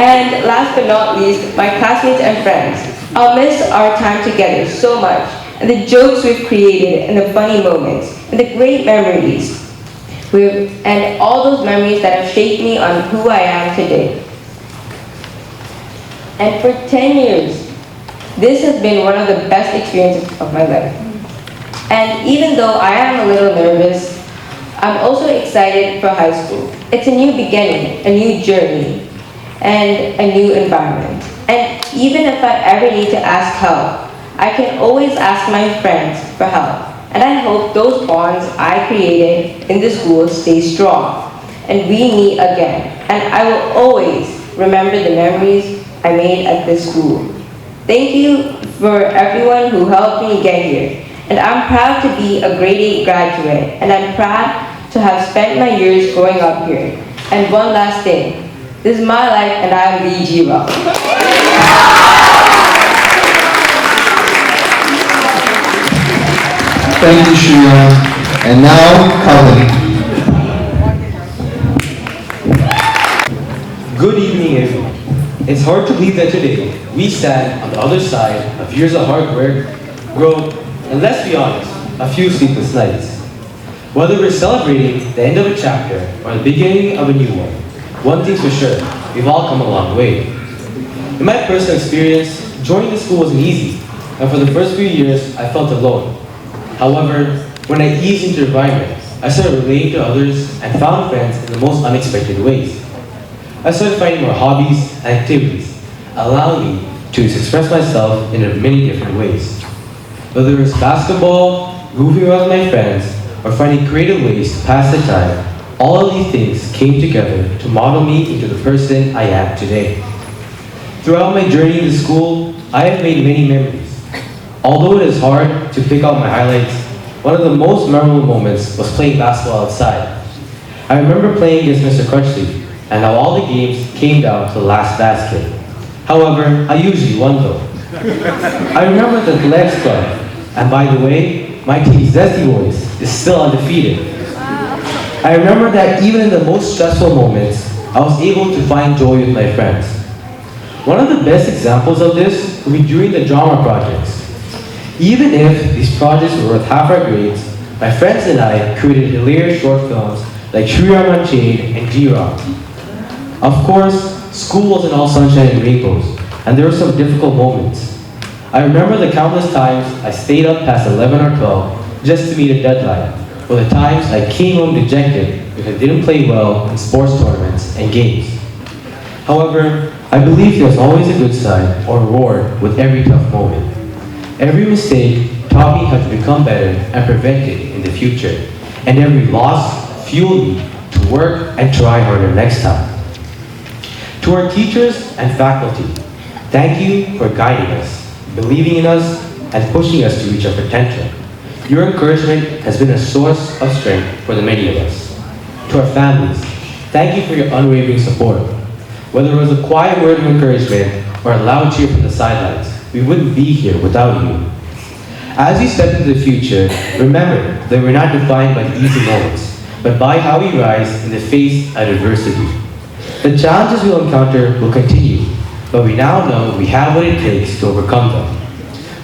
And last but not least, my classmates and friends. I'll miss our time together so much, and the jokes we've created, and the funny moments, and the great memories. And all those memories that have shaped me on who I am today. And for 10 years, this has been one of the best experiences of my life. And even though I am a little nervous, I'm also excited for high school. It's a new beginning, a new journey, and a new environment. And even if I ever need to ask help, I can always ask my friends for help. And I hope those bonds I created in the school stay strong, and we meet again. And I will always remember the memories I made at this school. Thank you for everyone who helped me get here. And I'm proud to be a grade 8 graduate, and I'm proud to have spent my years growing up here. And one last thing, this is my life and I'm Lee Ji-Ra. Thank you, Shreya. And now, Cullen. Good evening, everyone. It's hard to believe that today we stand on the other side of years of hard work, growth, and let's be honest, a few sleepless nights. Whether we're celebrating the end of a chapter or the beginning of a new one thing's for sure, we've all come a long way. In my personal experience, joining the school wasn't easy, and for the first few years, I felt alone. However, when I eased into the environment, I started relating to others and found friends in the most unexpected ways. I started finding more hobbies and activities, allowing me to express myself in many different ways. Whether it was basketball, goofing around with my friends, or finding creative ways to pass the time, all of these things came together to model me into the person I am today. Throughout my journey in the school, I have made many memories. Although it is hard to pick out my highlights, one of the most memorable moments was playing basketball outside. I remember playing against Mr. Crutchley, and how all the games came down to the last basket. However, I usually won though. I remember the Athletics Club, and by the way, my team's Zesty Boys is still undefeated. I remember that even in the most stressful moments, I was able to find joy with my friends. One of the best examples of this would be during the drama projects. Even if these projects were worth half our grades, my friends and I created hilarious short films like Shriram Unchained and G-Rock. Of course, school wasn't all sunshine and rainbows, and there were some difficult moments. I remember the countless times I stayed up past 11 or 12 just to meet a deadline, or the times I came home dejected because I didn't play well in sports tournaments and games. However, I believe there's always a good side or reward with every tough moment. Every mistake taught me how to become better and prevent it in the future, and every loss fueled me to work and try harder next time. To our teachers and faculty, thank you for guiding us, believing in us, and pushing us to reach our potential. Your encouragement has been a source of strength for the many of us. To our families, thank you for your unwavering support. Whether it was a quiet word of encouragement or a loud cheer from the sidelines, we wouldn't be here without you. As we step into the future, remember that we're not defined by the easy moments, but by how we rise in the face of adversity. The challenges we'll encounter will continue, but we now know we have what it takes to overcome them.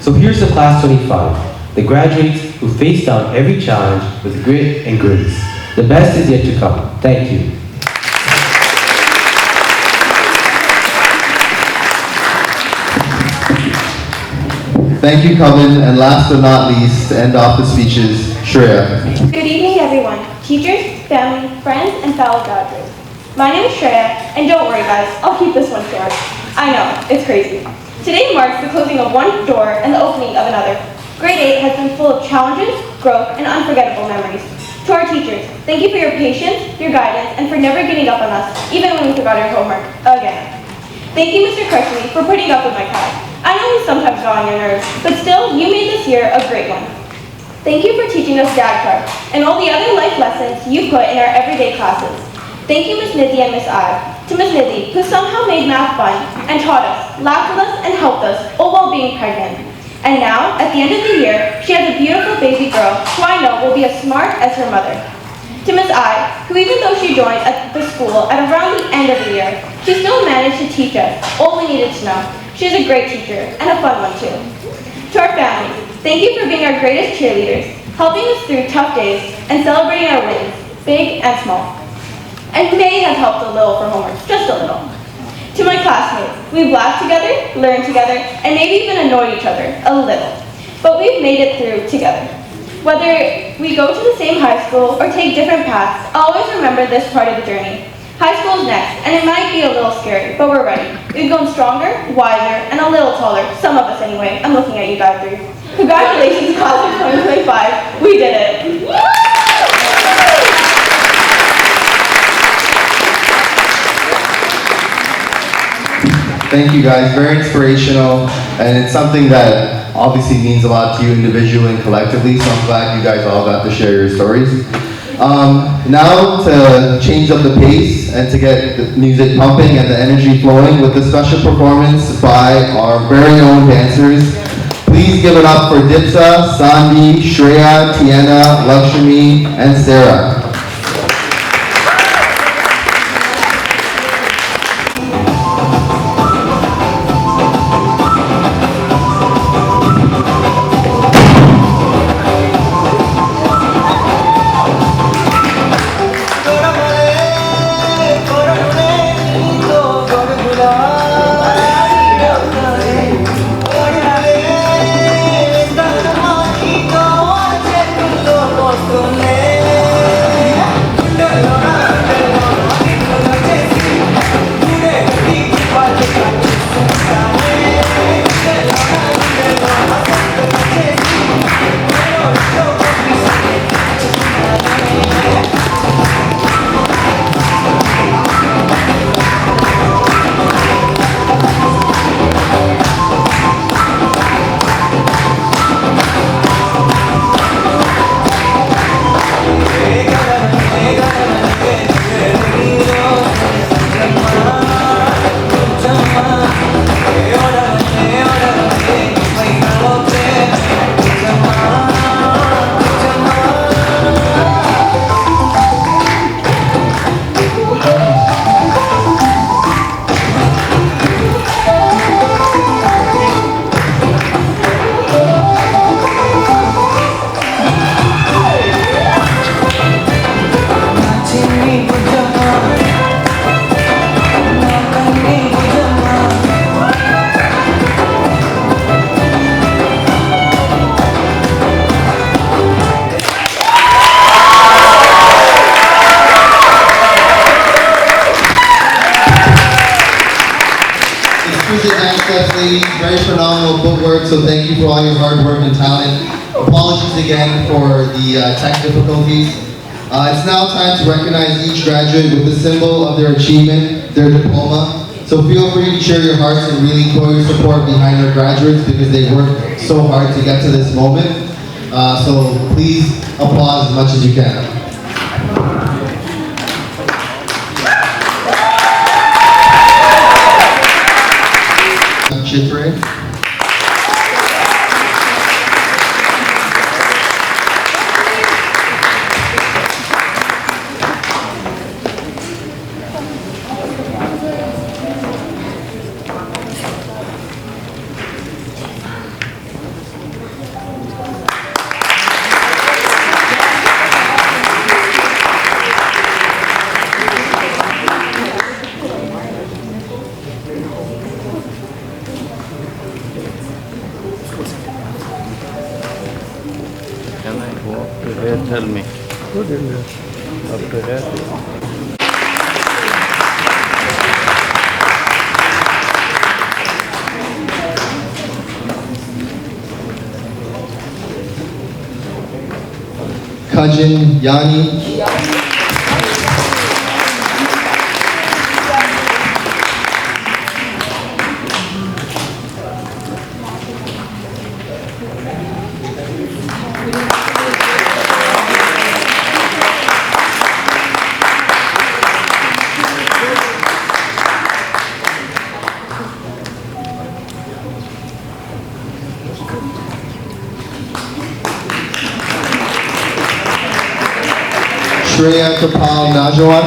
So here's the Class 25, the graduates who faced down every challenge with grit and grace. The best is yet to come. Thank you. Thank you, Cullen. And last but not least, to end off the speeches, Shreya. Good evening, everyone. Teachers, family, friends, and fellow graduates. My name is Shreya, and don't worry guys, I'll keep this one short. I know, it's crazy. Today marks the closing of one door and the opening of another. Grade 8 has been full of challenges, growth, and unforgettable memories. To our teachers, thank you for your patience, your guidance, and for never giving up on us, even when we forgot our homework, again. Thank you, Mr. Crutchley, for putting up with my class. I know we sometimes got on your nerves, but still, you made this year a great one. Thank you for teaching us DAGPAR and all the other life lessons you put in our everyday classes. Thank you, Ms. Nidhi and Ms. I. To Ms. Nidhi, who somehow made math fun and taught us, laughed with us, and helped us, all while being pregnant. And now, at the end of the year, she has a beautiful baby girl who I know will be as smart as her mother. To Ms. I, who even though she joined at the school at around the end of the year, she still managed to teach us all we needed to know. She's a great teacher, and a fun one too. To our families, thank you for being our greatest cheerleaders, helping us through tough days, and celebrating our wins, big and small. And may have helped a little for homework, just a little. To my classmates, we've laughed together, learned together, and maybe even annoyed each other, a little. But we've made it through together. Whether we go to the same high school or take different paths, I'll always remember this part of the journey. High school is next, and it might be a little scary, but we're ready. We've grown stronger, wiser, and a little taller, some of us anyway. I'm looking at you guys three. Congratulations, class of 2025. We did it. Thank you guys, very inspirational, and it's something that obviously means a lot to you individually and collectively, so I'm glad you guys all got to share your stories. Now to change up the pace and to get the music pumping and the energy flowing with a special performance by our very own dancers. Please give it up for Dipsa, Sandhi, Shreya, Tiana, Lakshmi, and Sarah. Very phenomenal footwork, so thank you for all your hard work and talent. Apologies again for the tech difficulties. It's now time to recognize each graduate with the symbol of their achievement, their diploma. So feel free to share your hearts and really pour your support behind our graduates because they worked so hard to get to this moment. So please applaud as much as you can. Chitray. Tell me. Good in there. After that. Kajin Yani. Shreya Kapal Najawan.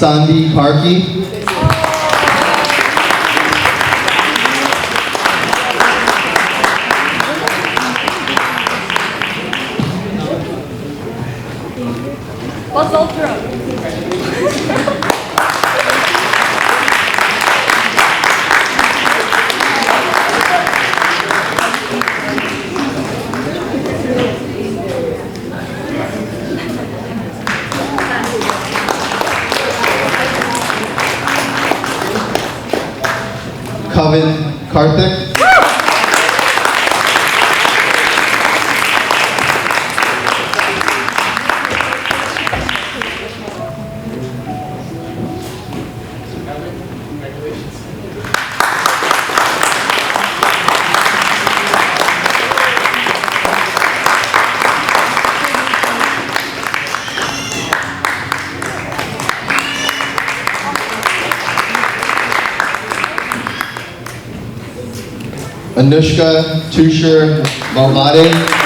Sandhi Parky. What's Ultra? Melvin Karthik. Anushka Tushar Malmade.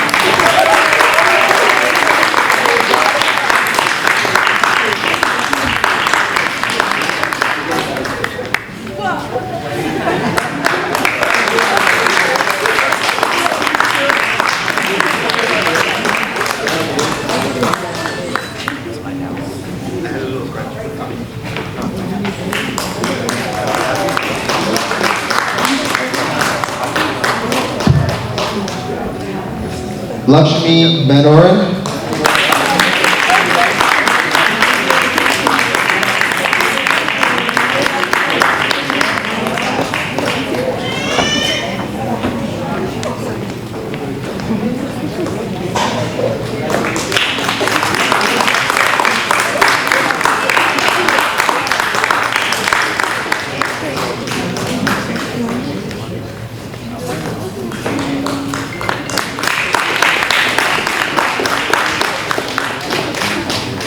Lakshmi Manoran.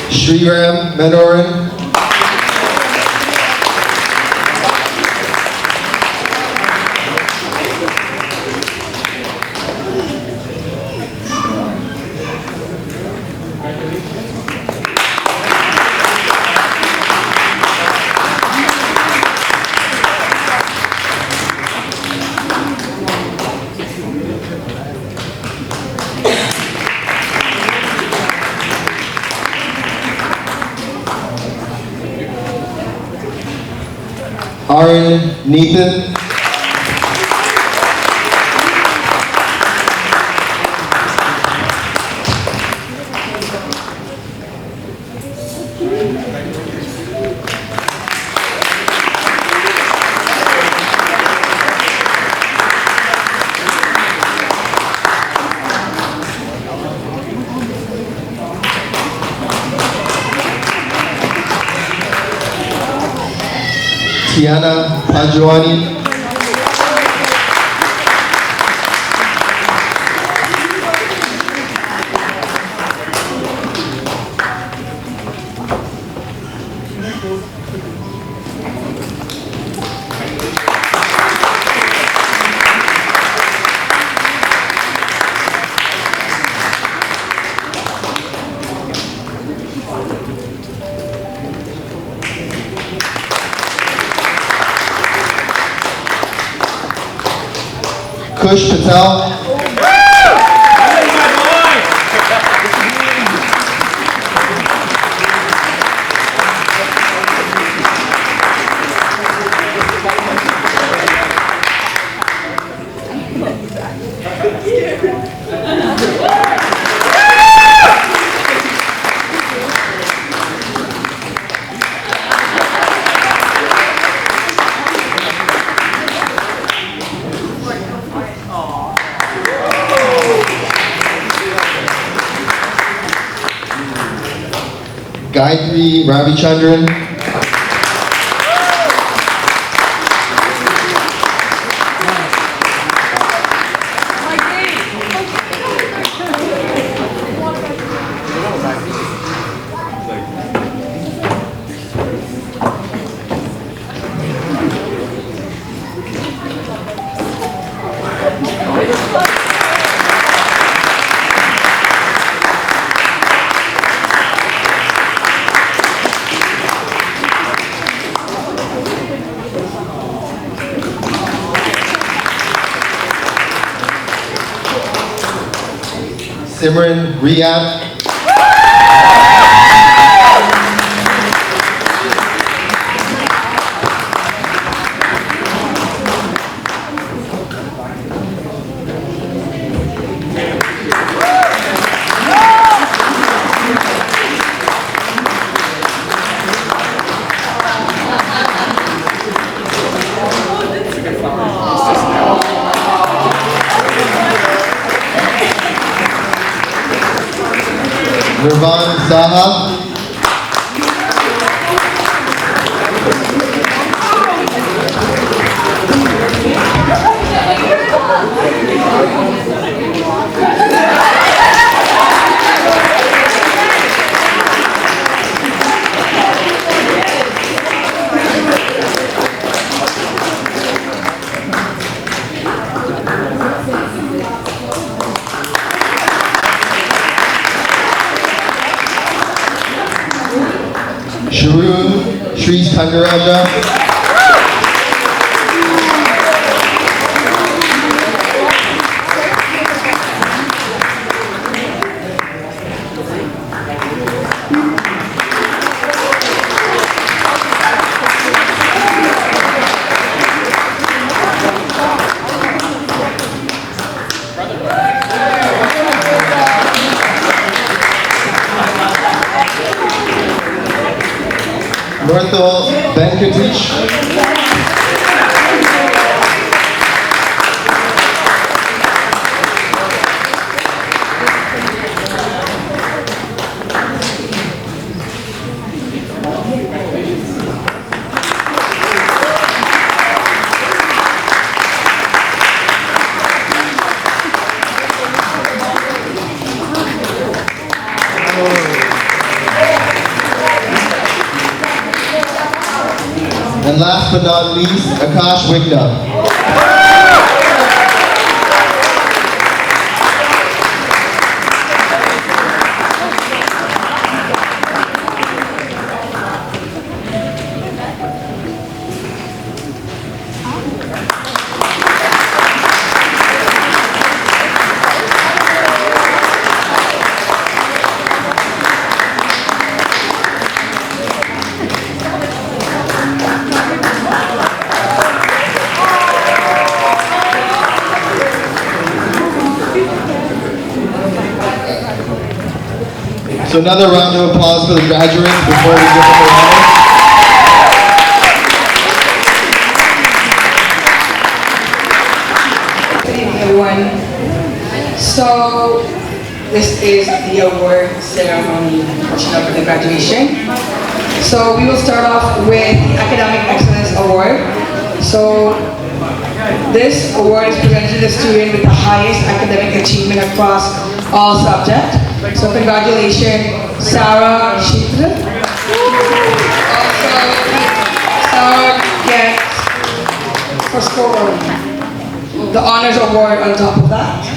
Sriram Manoran. Aaron Nathan. Tiana Panjwani. Kush Patel. Gayatri Ravichandran. Simran Riyad. Nirvan Saha. Shuru Shri Kandaraja. Myrtle Venkatich. And last but not least, Akash Wigna. So another round of applause for the graduates before we give them their honors. Good evening, everyone. So this is the award ceremony portion of the graduation. So we will start off with the Academic Excellence Award. So this award is presented to the student with the highest academic achievement across all subjects. So congratulations, Sarah Shitra. Also, Sarah gets for scoring the honors award on top of that.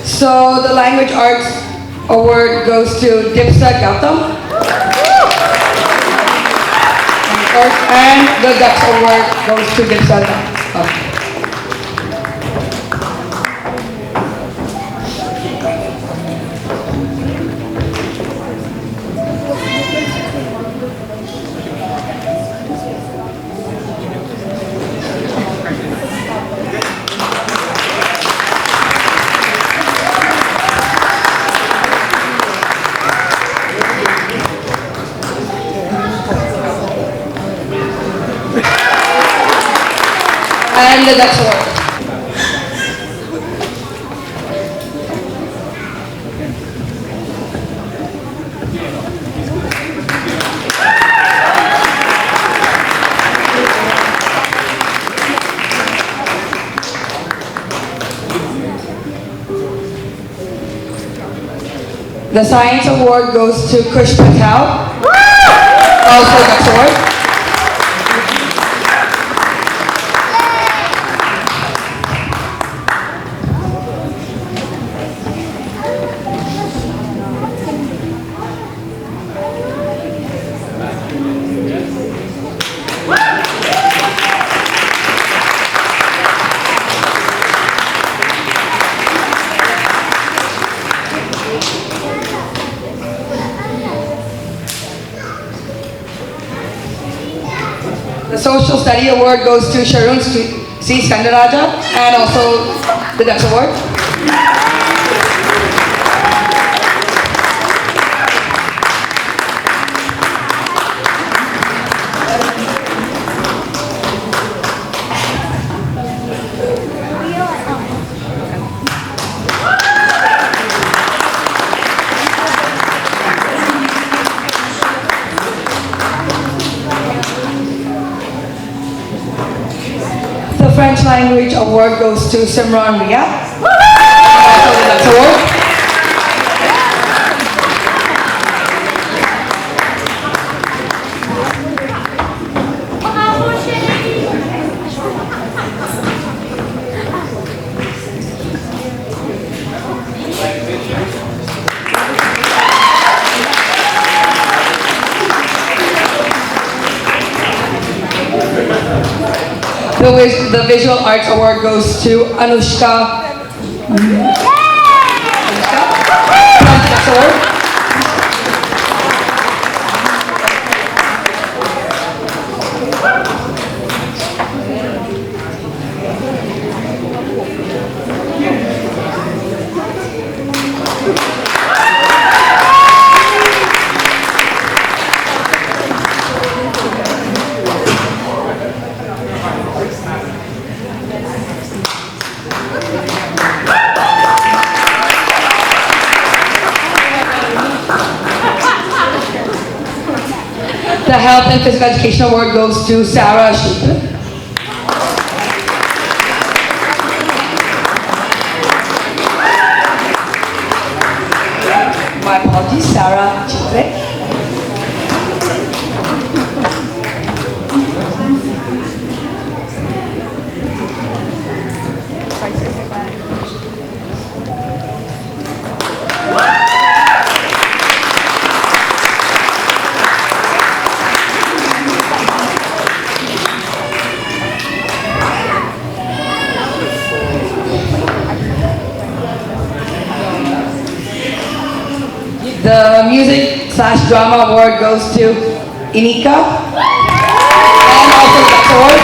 So the Language Arts Award goes to Dipsa Gautam. And the Dux Award goes to Dipsa Gautam. And the Dux Award. The Science Award goes to Kush Patel, also Dux Award. Social Study Award goes to Sharun C. Skandaraja, and also the Dutch Award. The French Language Award goes to Simran Ria. Also the Dutch Award. The Visual Arts Award goes to Anushka. The Health and Physical Education Award goes to Sarah Schulte. My apologies, Sarah Schulte. The Music/Drama Award goes to Inika, and also the Dutch Award.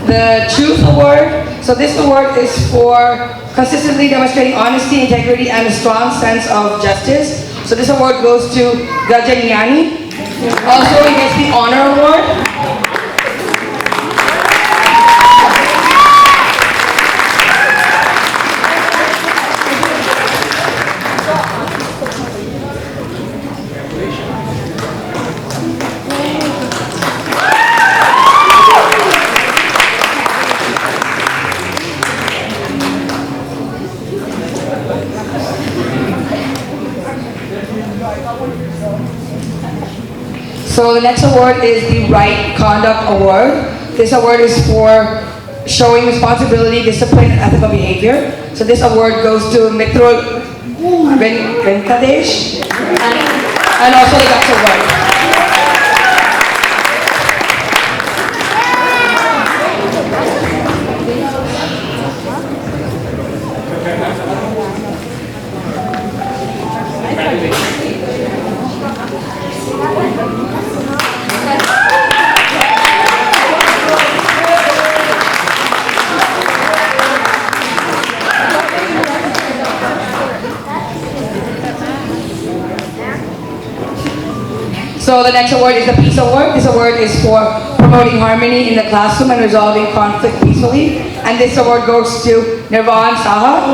The Truth Award. So this award is for consistently demonstrating honesty, integrity, and a strong sense of justice. So this award goes to Gajanyani. Also, he gets the Honor Award. So the next award is the Right Conduct Award. This award is for showing responsibility, discipline, and ethical behavior. So this award goes to Mitrul Venkatesh and also the Dutch Award. So the next award is the Peace Award. This award is for promoting harmony in the classroom and resolving conflict peacefully. And this award goes to Nirvan Saha.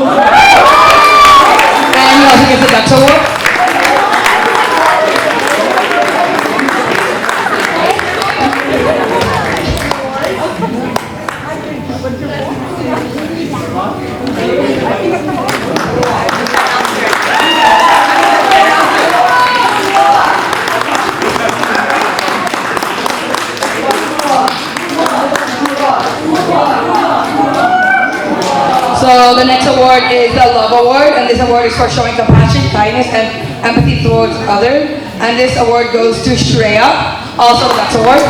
And he also gets the Dutch Award. So the next award award is the Love Award, and this award is for showing compassion, kindness, and empathy towards others. And this award goes to Shreya, also the Lux Award.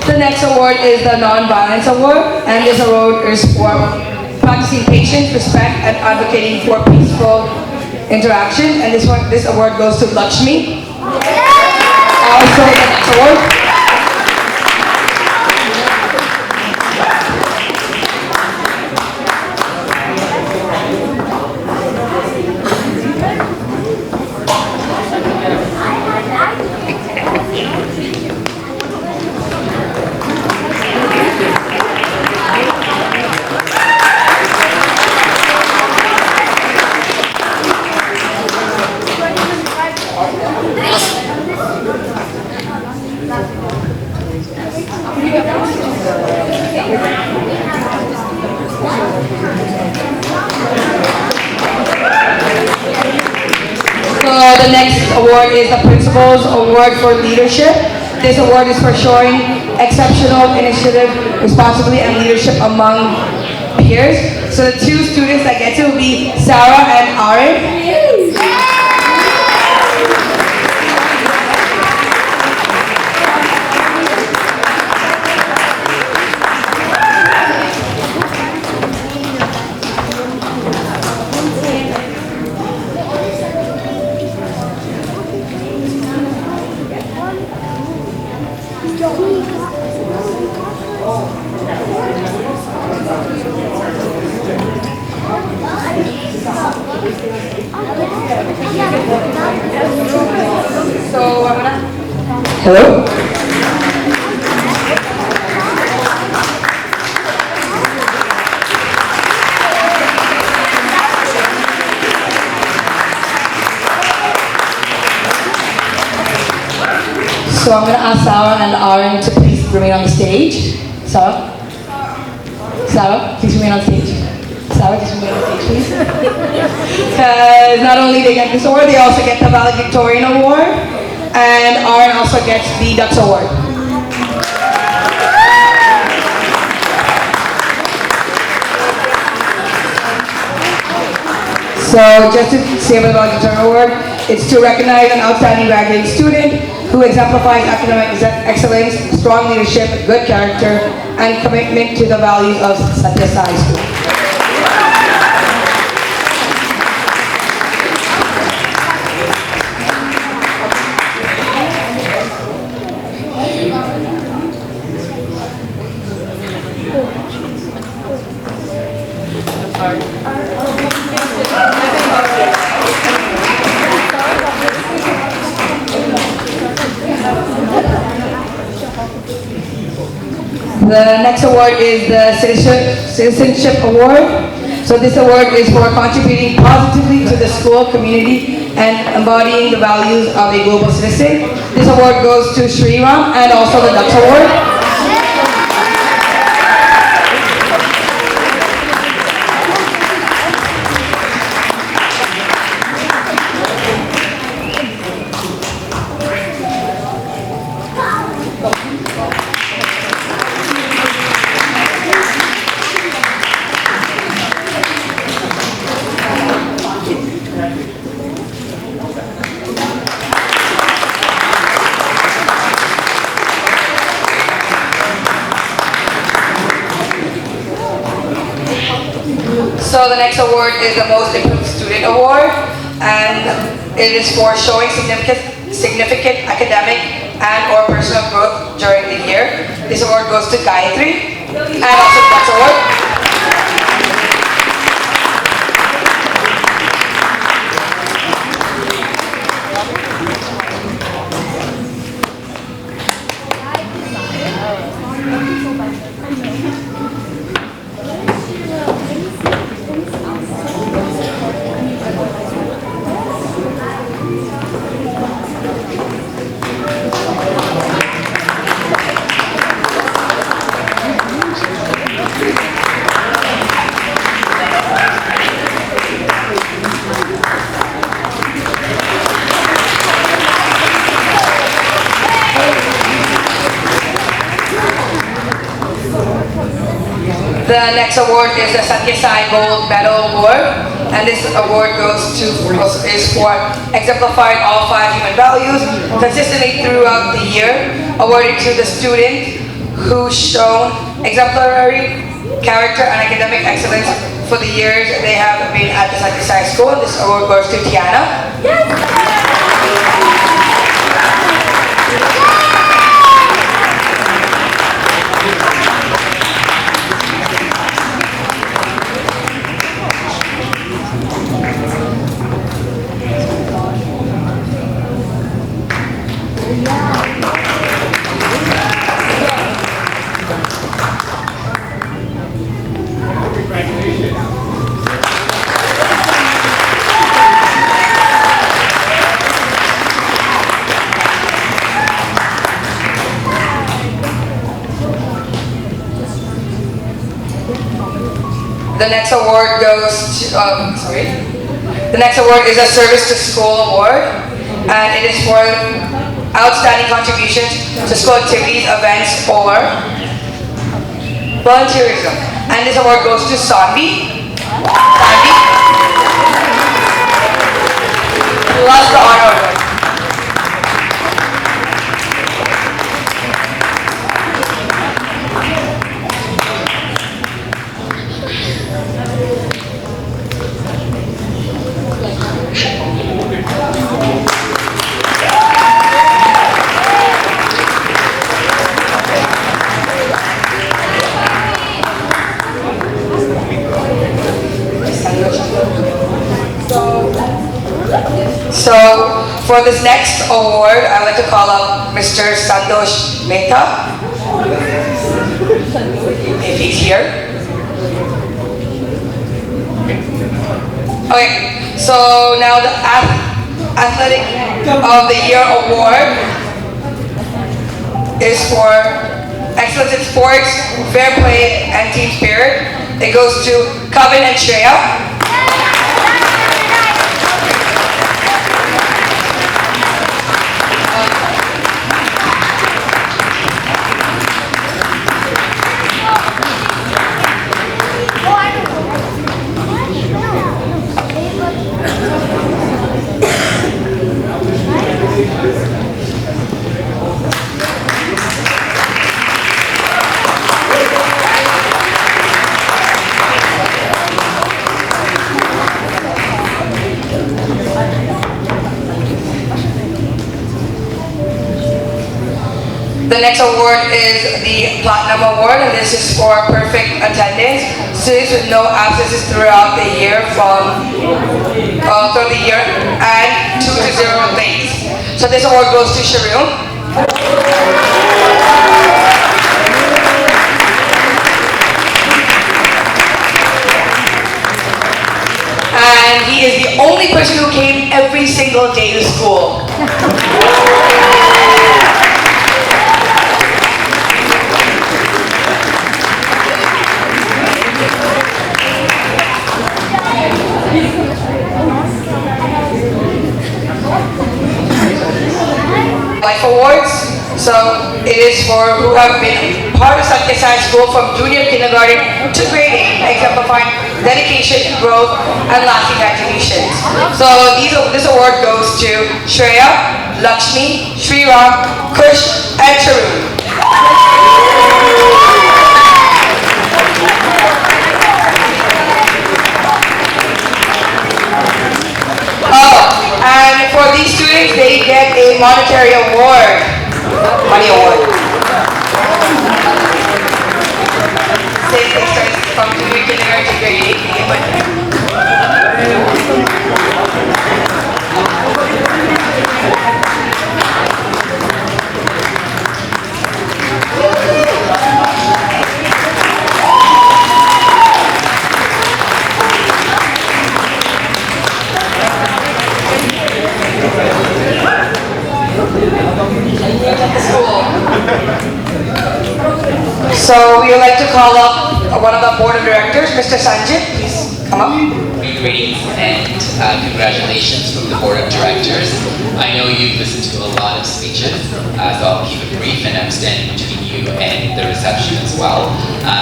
The next award is the Non-Violence Award, and this award is for practicing patience, respect, and advocating for peaceful interaction. And this award goes to Lakshmi. Also, the next award. The next award is the Principal's Award for Leadership. This award is for showing exceptional initiative, responsibility, and leadership among peers. So the two students that get to will be Sarah and Aaron. Hello? So I'm going to ask Sarah and Aaron to please remain on the stage. Sarah? Sarah, please remain on stage. Sarah, just remain on stage, please. Because not only they get this award, they also get the Valedictorian Award. And Aaron also gets the Dux Award. So just to say about the Valedictorian Award, it's to recognize an outstanding graduating student who exemplifies academic excellence, strong leadership, good character, and commitment to the values of Satya Sai School. The next award is the Citizenship Award. So this award is for contributing positively to the school community and embodying the values of a global citizen. This award goes to Shriram and also the Dux Award. So the next award is the Most Improved Student Award, and it is for showing significant academic and or personal growth during the year. This award goes to Gayatri and also the Dux Award. The next award is the Satyasai Gold Medal Award, and this award is for exemplifying all 5 human values consistently throughout the year, awarded to the student who's shown exemplary character and academic excellence for the years they have been at the Satyasai School. This award goes to Tiana. The next award goes to, The next award is a Service to School Award, and it is for outstanding contributions to school activities, events, or volunteerism. And this award goes to Sanvi. Sanvi. Who lost the honor award. So, for this next award, I'd like to call up Mr. Santosh Mehta, if he's here. Okay, so now the Athletic of the Year award is for excellence in sports, fair play, and team spirit. It goes to Kevin and Shreya. The next award is the Platinum Award, and this is for perfect attendance. Students with no absences throughout the year and 2 to 0 late. So this award goes to Sharil. And he is the only person who came every single day to school. Life Awards. So it is for who have been part of Satyasai School from junior kindergarten to grade 8, exemplifying dedication, growth, and lasting contributions. So this award goes to Shreya, Lakshmi, Sriram, Kush, and Charu. And for these students, they get a monetary award, money award. They start from junior kindergarten to grade 8. So we would like to call up one of the board of directors, Mr. Sanjit. Please come up. Greetings and congratulations from the board of directors. I know you've listened to a lot of speeches, so I'll keep it brief and I'm standing between you and the reception as well.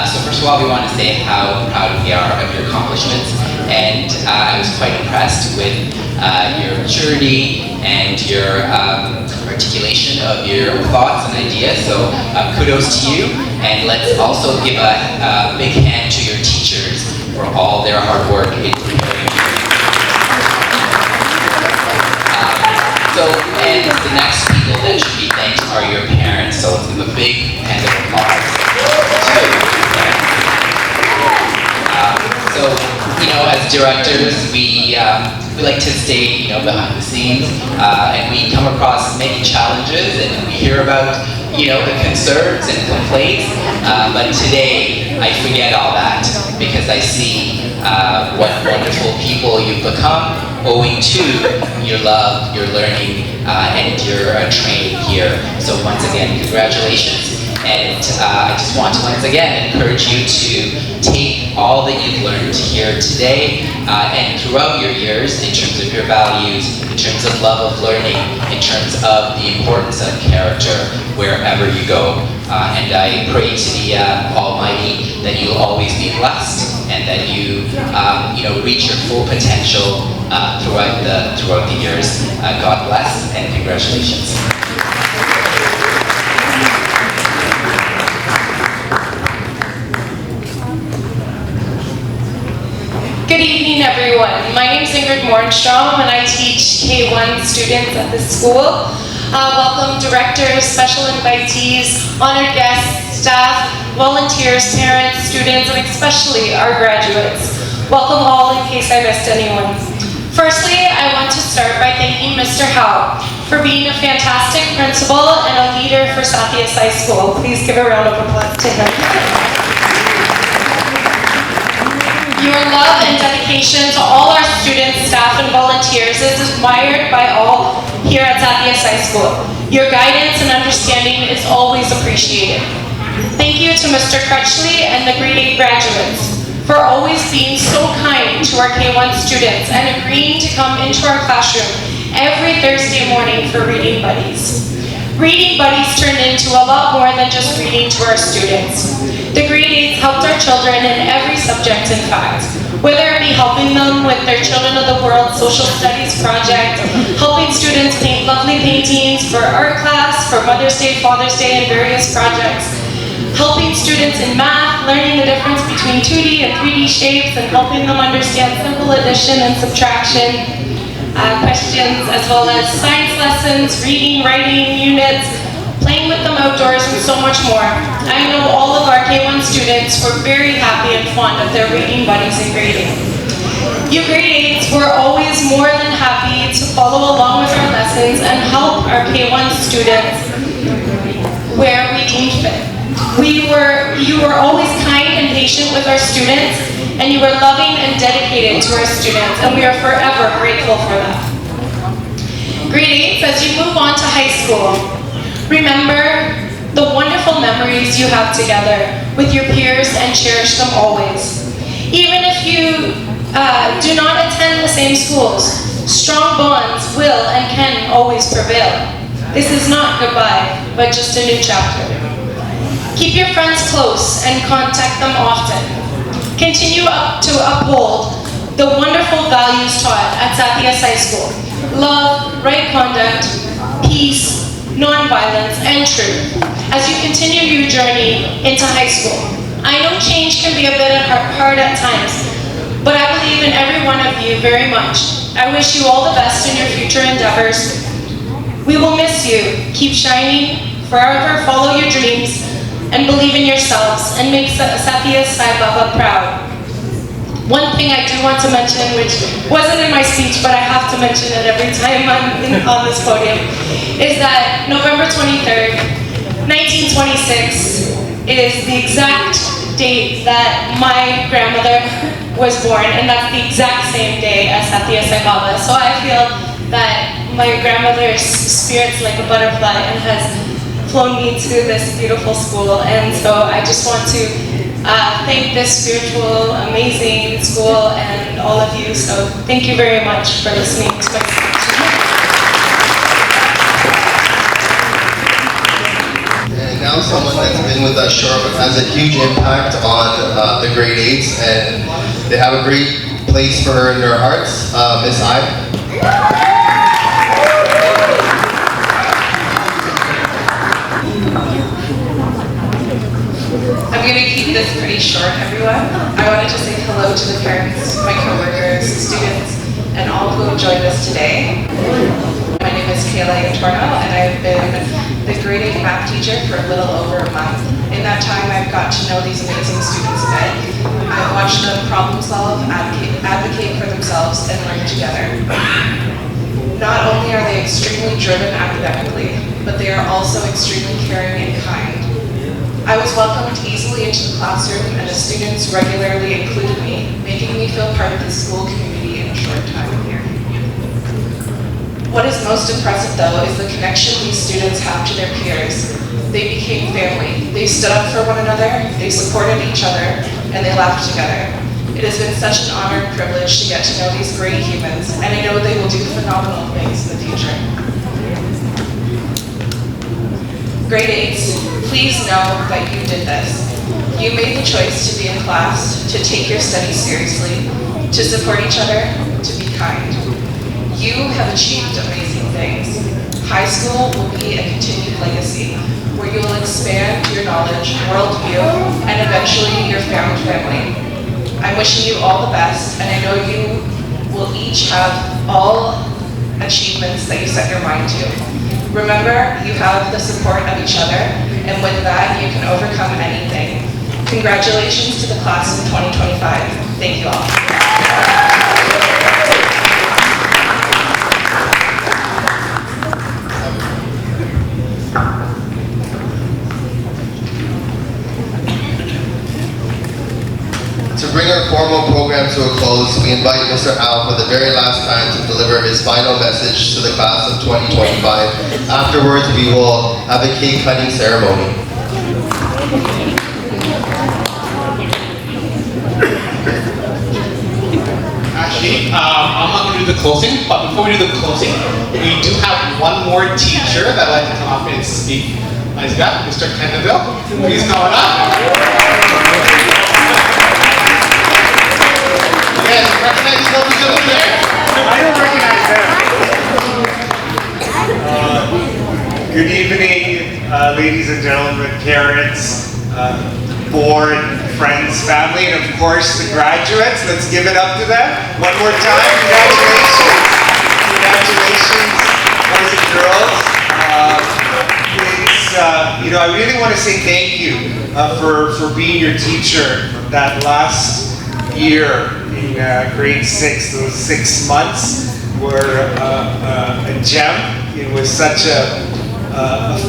So first of all, we want to say how proud we are of your accomplishments, and I was quite impressed with your maturity and your articulation of your thoughts and ideas, so kudos to you, and let's also give a big hand to your teachers for all their hard work in preparing you. And the next people that should be thanked are your parents, so let's give a big hand of applause to your parents. So, as directors, we like to stay, behind the scenes, and we come across many challenges, and we hear about, the concerns and complaints, but today I forget all that because I see what wonderful people you've become owing to your love, your learning, and your training here. So once again, congratulations. And I just want to once again encourage you to take all that you've learned here today and throughout your years in terms of your values, in terms of love of learning, in terms of the importance of character wherever you go. And I pray to the Almighty that you'll always be blessed and that you reach your full potential throughout the years. God bless and congratulations. Good evening, everyone. My name is Ingrid Mornstrom, and I teach K1 students at this school. Welcome directors, special invitees, honored guests, staff, volunteers, parents, students, and especially our graduates. Welcome all in case I missed anyone. Firstly, I want to start by thanking Mr. Howe for being a fantastic principal and a leader for Sathya High School. Please give a round of applause to him. Your love and dedication to all our students, staff, and volunteers is admired by all here at Sathya High School. Your guidance and understanding is always appreciated. Thank you to Mr. Crutchley and the grade 8 graduates for always being so kind to our K1 students and agreeing to come into our classroom every Thursday morning for reading buddies. Reading buddies turned into a lot more than just reading to our students. The grade 8s helped our children in every subject, in fact, whether it be helping them with their Children of the World Social Studies project, helping students paint lovely paintings for art class, for Mother's Day, Father's Day, and various projects, helping students in math, learning the difference between 2D and 3D shapes, and helping them understand simple addition and subtraction questions, as well as science lessons, reading, writing units, playing with them outdoors, and so much more. I know all of our K1 students were very happy and fond of their reading buddies in grade 8. You grade 8s were always more than happy to follow along with our lessons and help our K1 students where we deemed fit. You were always kind and patient with our students, and you were loving and dedicated to our students, and we are forever grateful for that. Grade 8s, as you move on to high school, remember the wonderful memories you have together with your peers and cherish them always. Even if you do not attend the same schools, strong bonds will and can always prevail. This is not goodbye, but just a new chapter. Keep your friends close and contact them often. Continue to uphold the wonderful values taught at Sathya High School: love, right conduct, peace, non-violence, and truth as you continue your journey into high school. I know change can be a bit hard at times, but I believe in every one of you very much. I wish you all the best in your future endeavors. We will miss you. Keep shining, forever follow your dreams, and believe in yourselves, and make Sathya Sai Baba proud. One thing I do want to mention, which wasn't in my speech, but I have to mention it every time I'm on this podium, is that November 23rd, 1926 is the exact date that my grandmother was born, and that's the exact same day as Sathya Sai Baba. So I feel that my grandmother's spirit's like a butterfly and has flown me to this beautiful school, and so I just want to thank this spiritual, amazing school and all of you. So thank you very much for listening to my speech. And now someone that's been with us short but has a huge impact on the grade 8s, and they have a great place for her in their hearts, Miss I. I'm going to keep this pretty short, everyone. I wanted to say hello to the parents, my coworkers, students, and all who have joined us today. My name is Kayla Antorno, and I've been the grade 8 math teacher for a little over a month. In that time, I've got to know these amazing students a bit. I've watched them problem solve, advocate for themselves, and learn together. Not only are they extremely driven academically, but they are also extremely caring and kind. I was welcomed easily into the classroom, and the students regularly included me, making me feel part of the school community in a short time here. What is most impressive, though, is the connection these students have to their peers. They became family. They stood up for one another, they supported each other, and they laughed together. It has been such an honor and privilege to get to know these great humans, and I know they will do phenomenal things in the future. Grade 8s, please know that you did this. You made the choice to be in class, to take your studies seriously, to support each other, to be kind. You have achieved amazing things. High school will be a continued legacy, where you will expand your knowledge, worldview, and eventually your found family. I'm wishing you all the best, and I know you will each have all achievements that you set your mind to. Remember, you have the support of each other, and with that, you can overcome anything. Congratulations to the class of 2025. Thank you all. To bring our formal program to a close, we invite Mr. Howe for the very last time to deliver his final message to the class of 2025. Afterwards, we will have a cake cutting ceremony. Actually, I'm not going to do the closing, but before we do the closing, we do have one more teacher that I'd like to come up and speak. Is that Mr. Kendall? Please come on up. Yes, recognize those over there. I don't recognize them. Good evening, ladies and gentlemen, parents, board, friends, family, and of course the graduates. Let's give it up to them. One more time, congratulations. Congratulations, boys and girls. Please, I really want to say thank you for being your teacher that last year in grade 6. Those 6 months were a gem. It was such a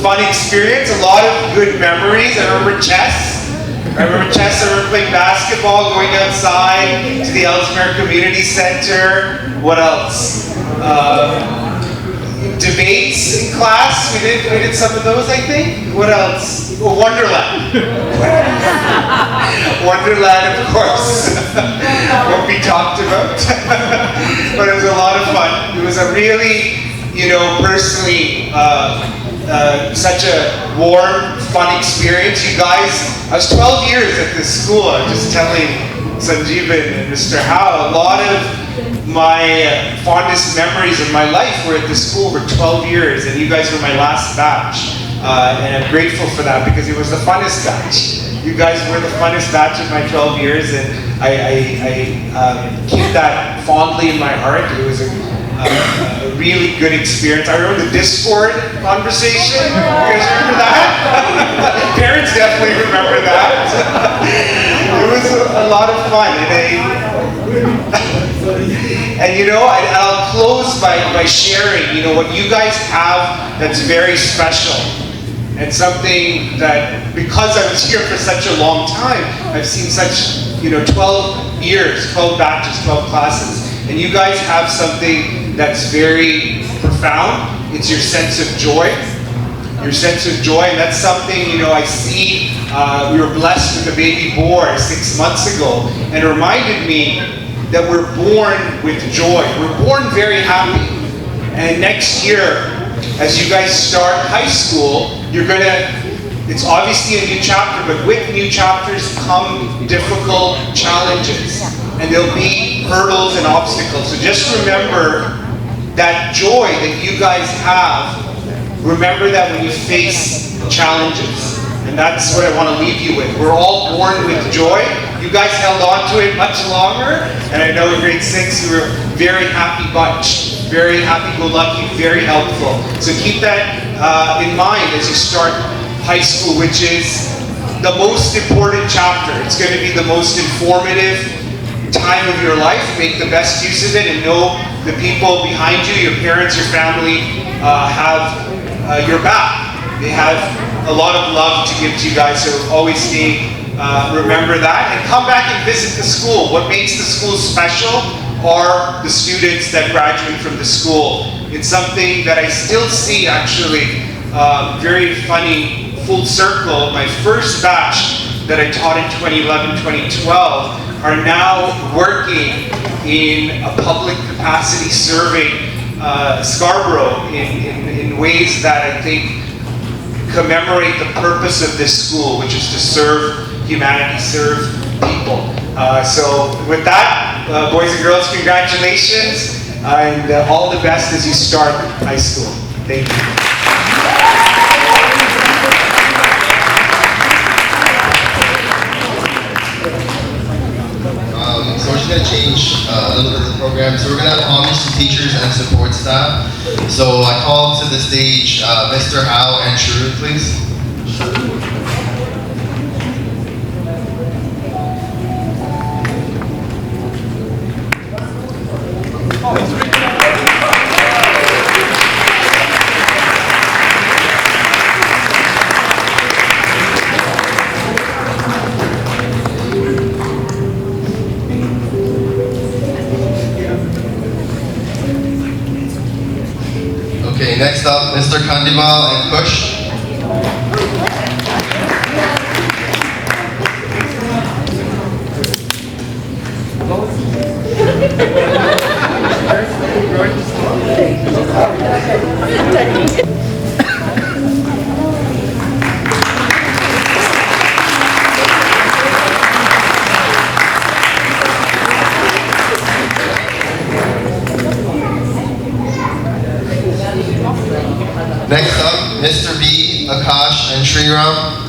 fun experience, a lot of good memories. I remember chess. I remember playing basketball, going outside to the Ellesmere Community Center. What else? Debates in class. We did some of those, I think. What else? Oh, Wonderland. Wonderland, of course, won't be talked about. But it was a lot of fun. It was a really, personally, such a warm, fun experience. You guys, I was 12 years at this school. I was just telling Sanjeevan and Mr. Howe, a lot of my fondest memories of my life were at this school for 12 years, and you guys were my last batch. And I'm grateful for that because it was the funnest batch. You guys were the funnest batch of my 12 years, and I keep that fondly in my heart. It was a really good experience. I remember the Discord conversation. You guys remember that? Parents definitely remember that. It was a lot of fun, and I'll close by sharing, what you guys have that's very special, and something that, because I was here for such a long time, I've seen such, 12 years, 12 batches, 12 classes, and you guys have something that's very profound. It's your sense of joy. Your sense of joy, and that's something, I see we were blessed with a baby boy 6 months ago, and reminded me that we're born with joy. We're born very happy. And next year, as you guys start high school, it's obviously a new chapter, but with new chapters come difficult challenges. And there'll be hurdles and obstacles. So just remember that joy that you guys have. Remember that when you face challenges. And that's what I want to leave you with. We're all born with joy. You guys held on to it much longer. And I know in grade 6 you were a very happy bunch. Very happy-go-lucky, very helpful. So keep that in mind as you start high school, which is the most important chapter. It's going to be the most informative time of your life. Make the best use of it and know the people behind you, your parents, your family, have your back. They have a lot of love to give to you guys, so always remember that. And come back and visit the school. What makes the school special are the students that graduate from the school. It's something that I still see, actually, very funny, full circle. My first batch that I taught in 2011, 2012 are now working in a public capacity serving Scarborough in ways that I think commemorate the purpose of this school, which is to serve humanity, serve people. So with that, boys and girls, congratulations, and all the best as you start high school. Thank you. So we're just going to change a little bit of the program. So we're going to have homage to teachers and support staff. So I call to the stage Mr. Howe and Shrew, please. Okay, next up, Mr. Kandimal and Kush. Next up, Mr. B, Akash, and Sriram.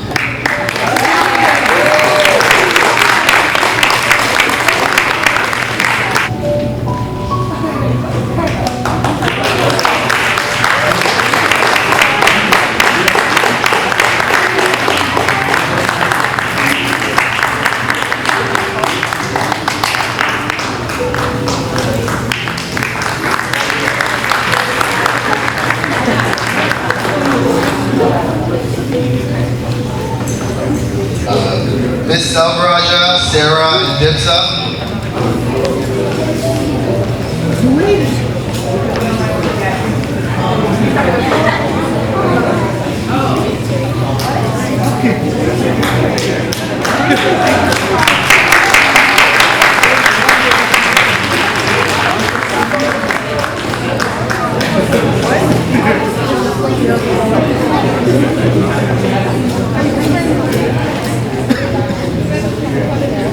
Miss Salvaraja, Sarah, and Dipsa.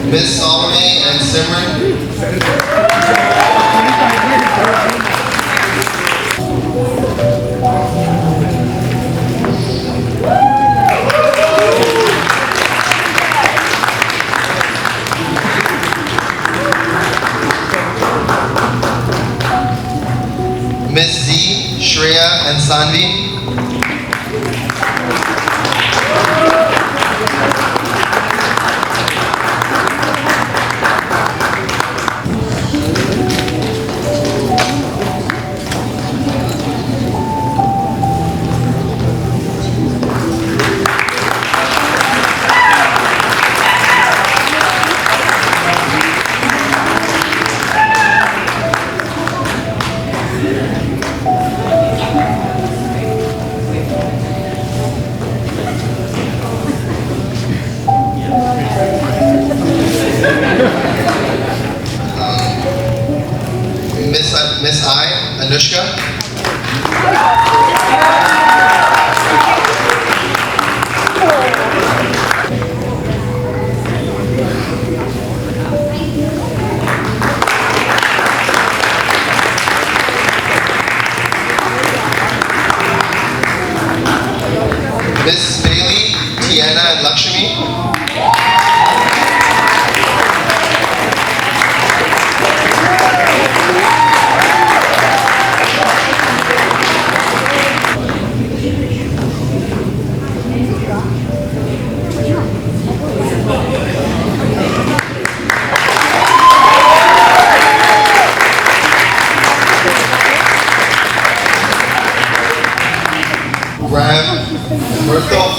Miss Salome and Simran. Miss Z, Shreya, and Sanvi. Anushka. Miss Bailey, Tiana, and Lakshmi. Graham and Myrtle.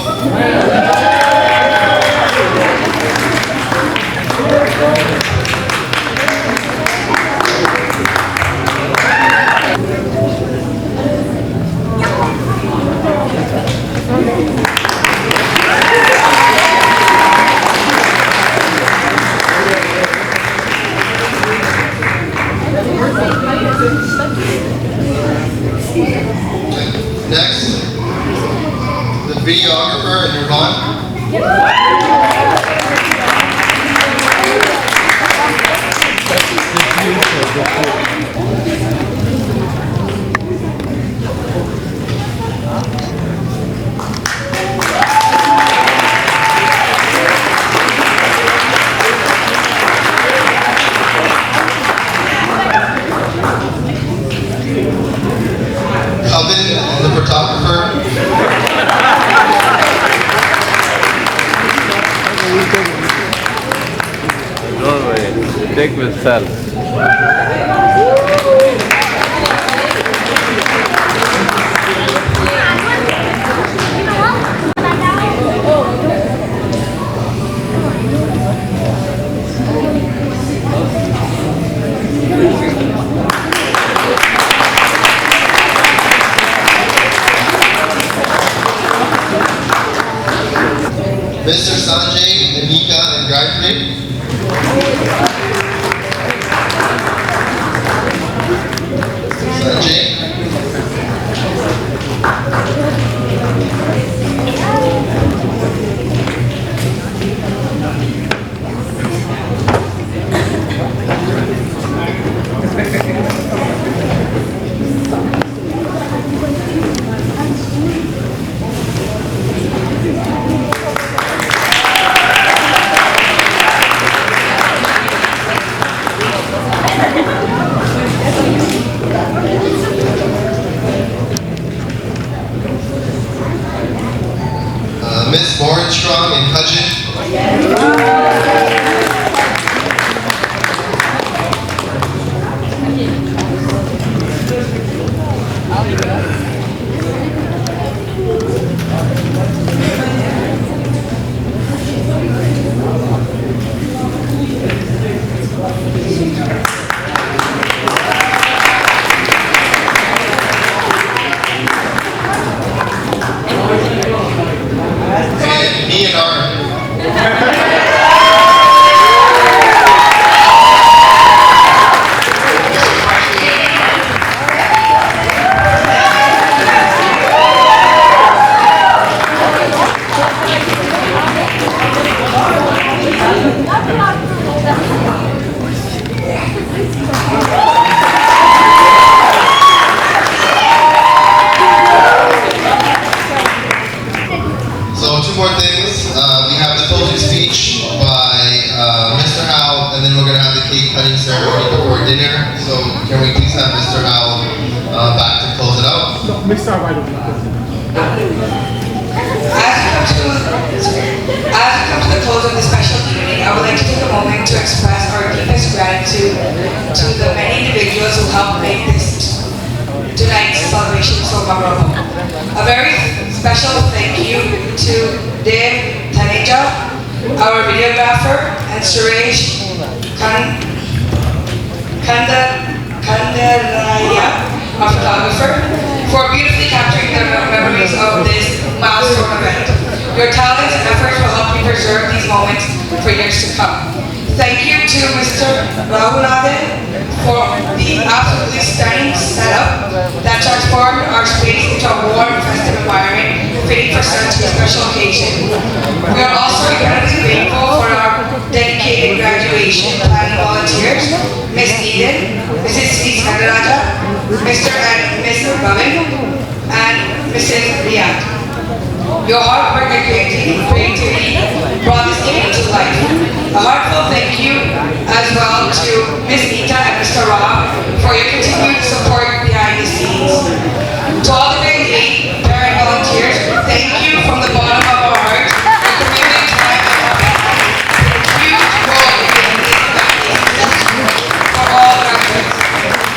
Next, the videographer, Nirvan. Coven and the photographer. Don't worry, take with self. Mr. Sanjay, Anika, and Gayatri. Sanjay. Miss Morenstrong and Kudgeon. And me and Art. So two more things. We have the closing speech by Mr. Howe, and then we're gonna have the cake cutting ceremony before dinner. So can we please have Mr. Howe back to close it out? As we come to the close of this special evening, I would like to take a moment to express our deepest gratitude to the many individuals who helped make this tonight's celebration so memorable. A very special thank you to Dev Taneja, our videographer, and Suresh Kandaraya, our photographer, for beautifully capturing the memories of this milestone event. Your talents and efforts will help me preserve these moments for years to come. Thank you to Mr. Raghunathan for the absolutely stunning setup that transformed our space into a warm, festive environment fitting for such a special occasion. We are also incredibly grateful for our dedicated graduation planning volunteers, Ms. Eden, Mrs. C. Skandaraja, Mr. and Ms. Bhavin, and Mrs. Riyad. Your hard work and creativity brought this evening to life. A heartfelt thank you as well to Ms. Nita and Mr. Rob for your continued support behind the scenes. To all the grade 8 parent volunteers, thank you from the bottom of our hearts. Your commitment, time, and effort played a huge role in making that for all graduates.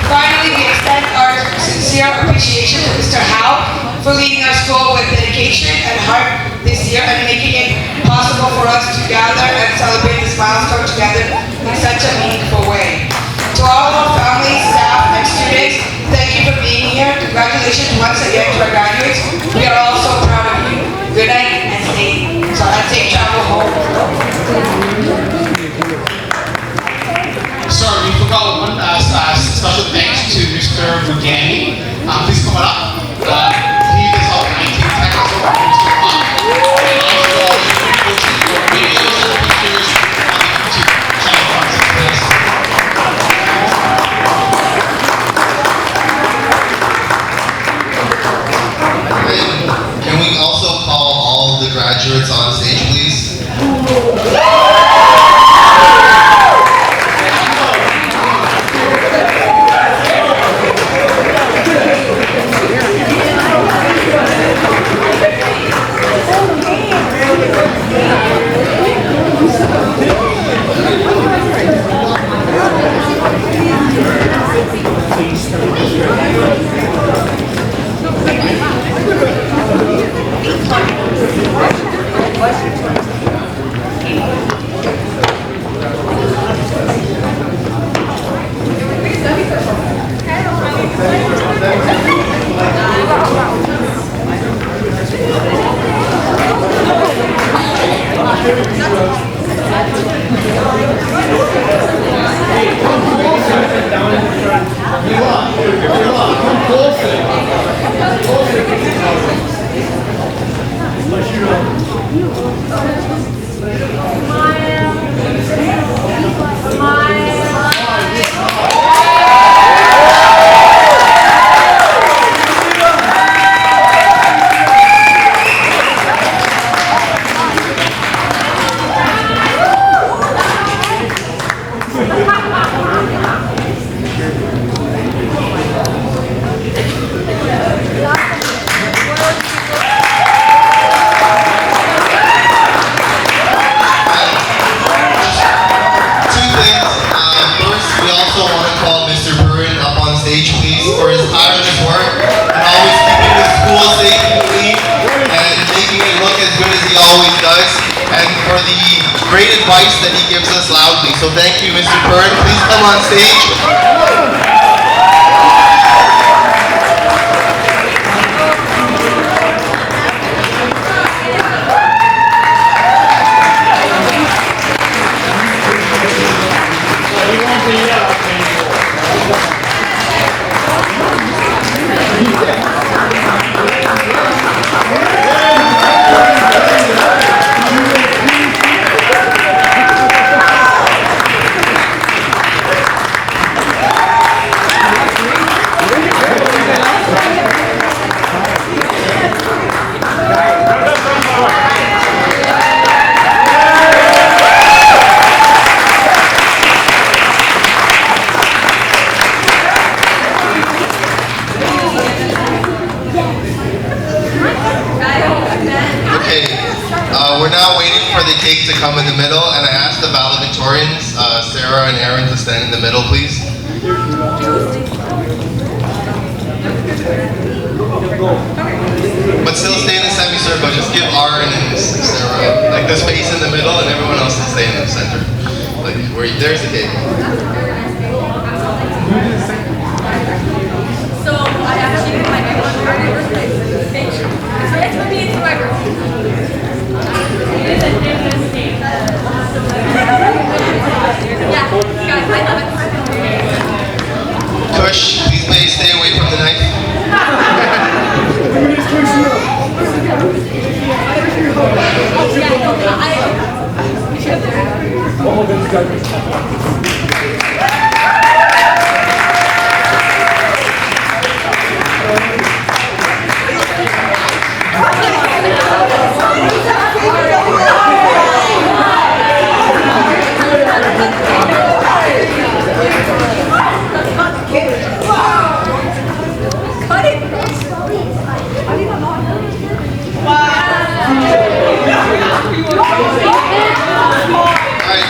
Finally, we extend our sincere appreciation to Mr. Howe for leading our school with dedication and heart this year and making it possible for us to gather and celebrate this milestone together in such a meaningful way. To all of our families, staff, and students, thank you for being here. Congratulations once again to our graduates. We are all so proud of you. Good night and safe travel home. Sorry, we forgot one special thanks to Mr. Mugani. Please come on up. He is our 19 technical Mr. Pop. And also all the coaches for videos and pictures on the YouTube channel for us. Please. Can we also call all the graduates on stage, please? Great advice that he gives us loudly. So thank you, Mr. Pern. Please come on stage. We're now waiting for the cake to come in the middle, and I asked the valedictorians, Sarah and Aaron, to stand in the middle, please. But still stay in the semicircle, just give Aaron and Sarah, like the space in the middle, and everyone else can stay in the center. Like, there's the cake. So, I actually did my name on birthday. Thank you. So, it's for me, it's my birthday. It is a different state. Alright,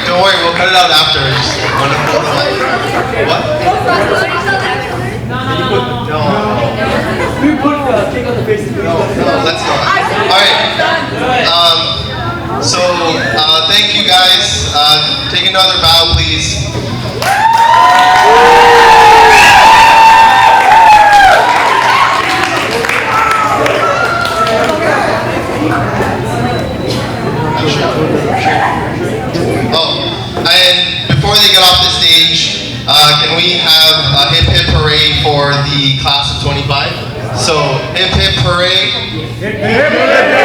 don't worry, we'll cut it out after. I just want to know what? No. No, let's not. Alright. Thank you guys. Take another bow, please. And before they get off the stage, can we have a hip hip hooray for the class of 25? So, hip hip hooray. Hip hip hooray.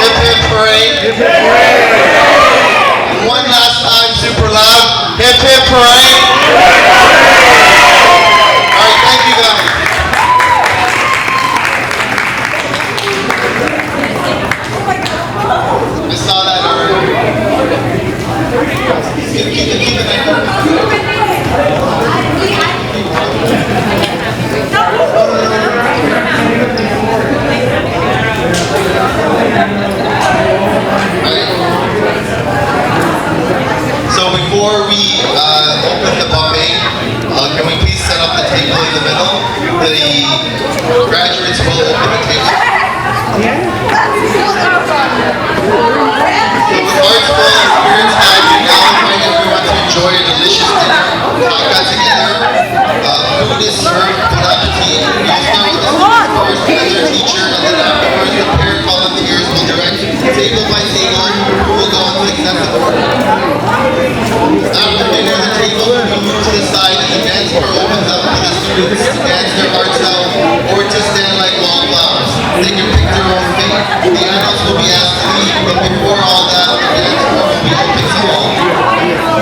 Hip hip hooray. And one last time, super loud. Hip hip hooray. Alright, thank you guys. I saw that already. Keep So before we open the buffet, can we please set up the table in the middle? The graduates will open the table. So with hearts full and spirits high, we now invite everyone to enjoy a delicious dinner. Talk that together. Food is served, bon appetit. We'll start with the students first as their teacher, and then afterwards the parent volunteers will direct table by table who will go in successive order. After dinner, the table will be moved to the side and the dance floor opens up for the students to dance their hearts out or to stand like wallflowers. They can pick their own fate. The adults will be asked to leave, but before all that, the dance floor will be open to all.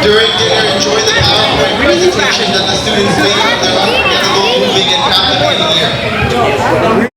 During dinner, enjoy the PowerPoint presentation that the students made of their unforgettable, moving, and captivating year.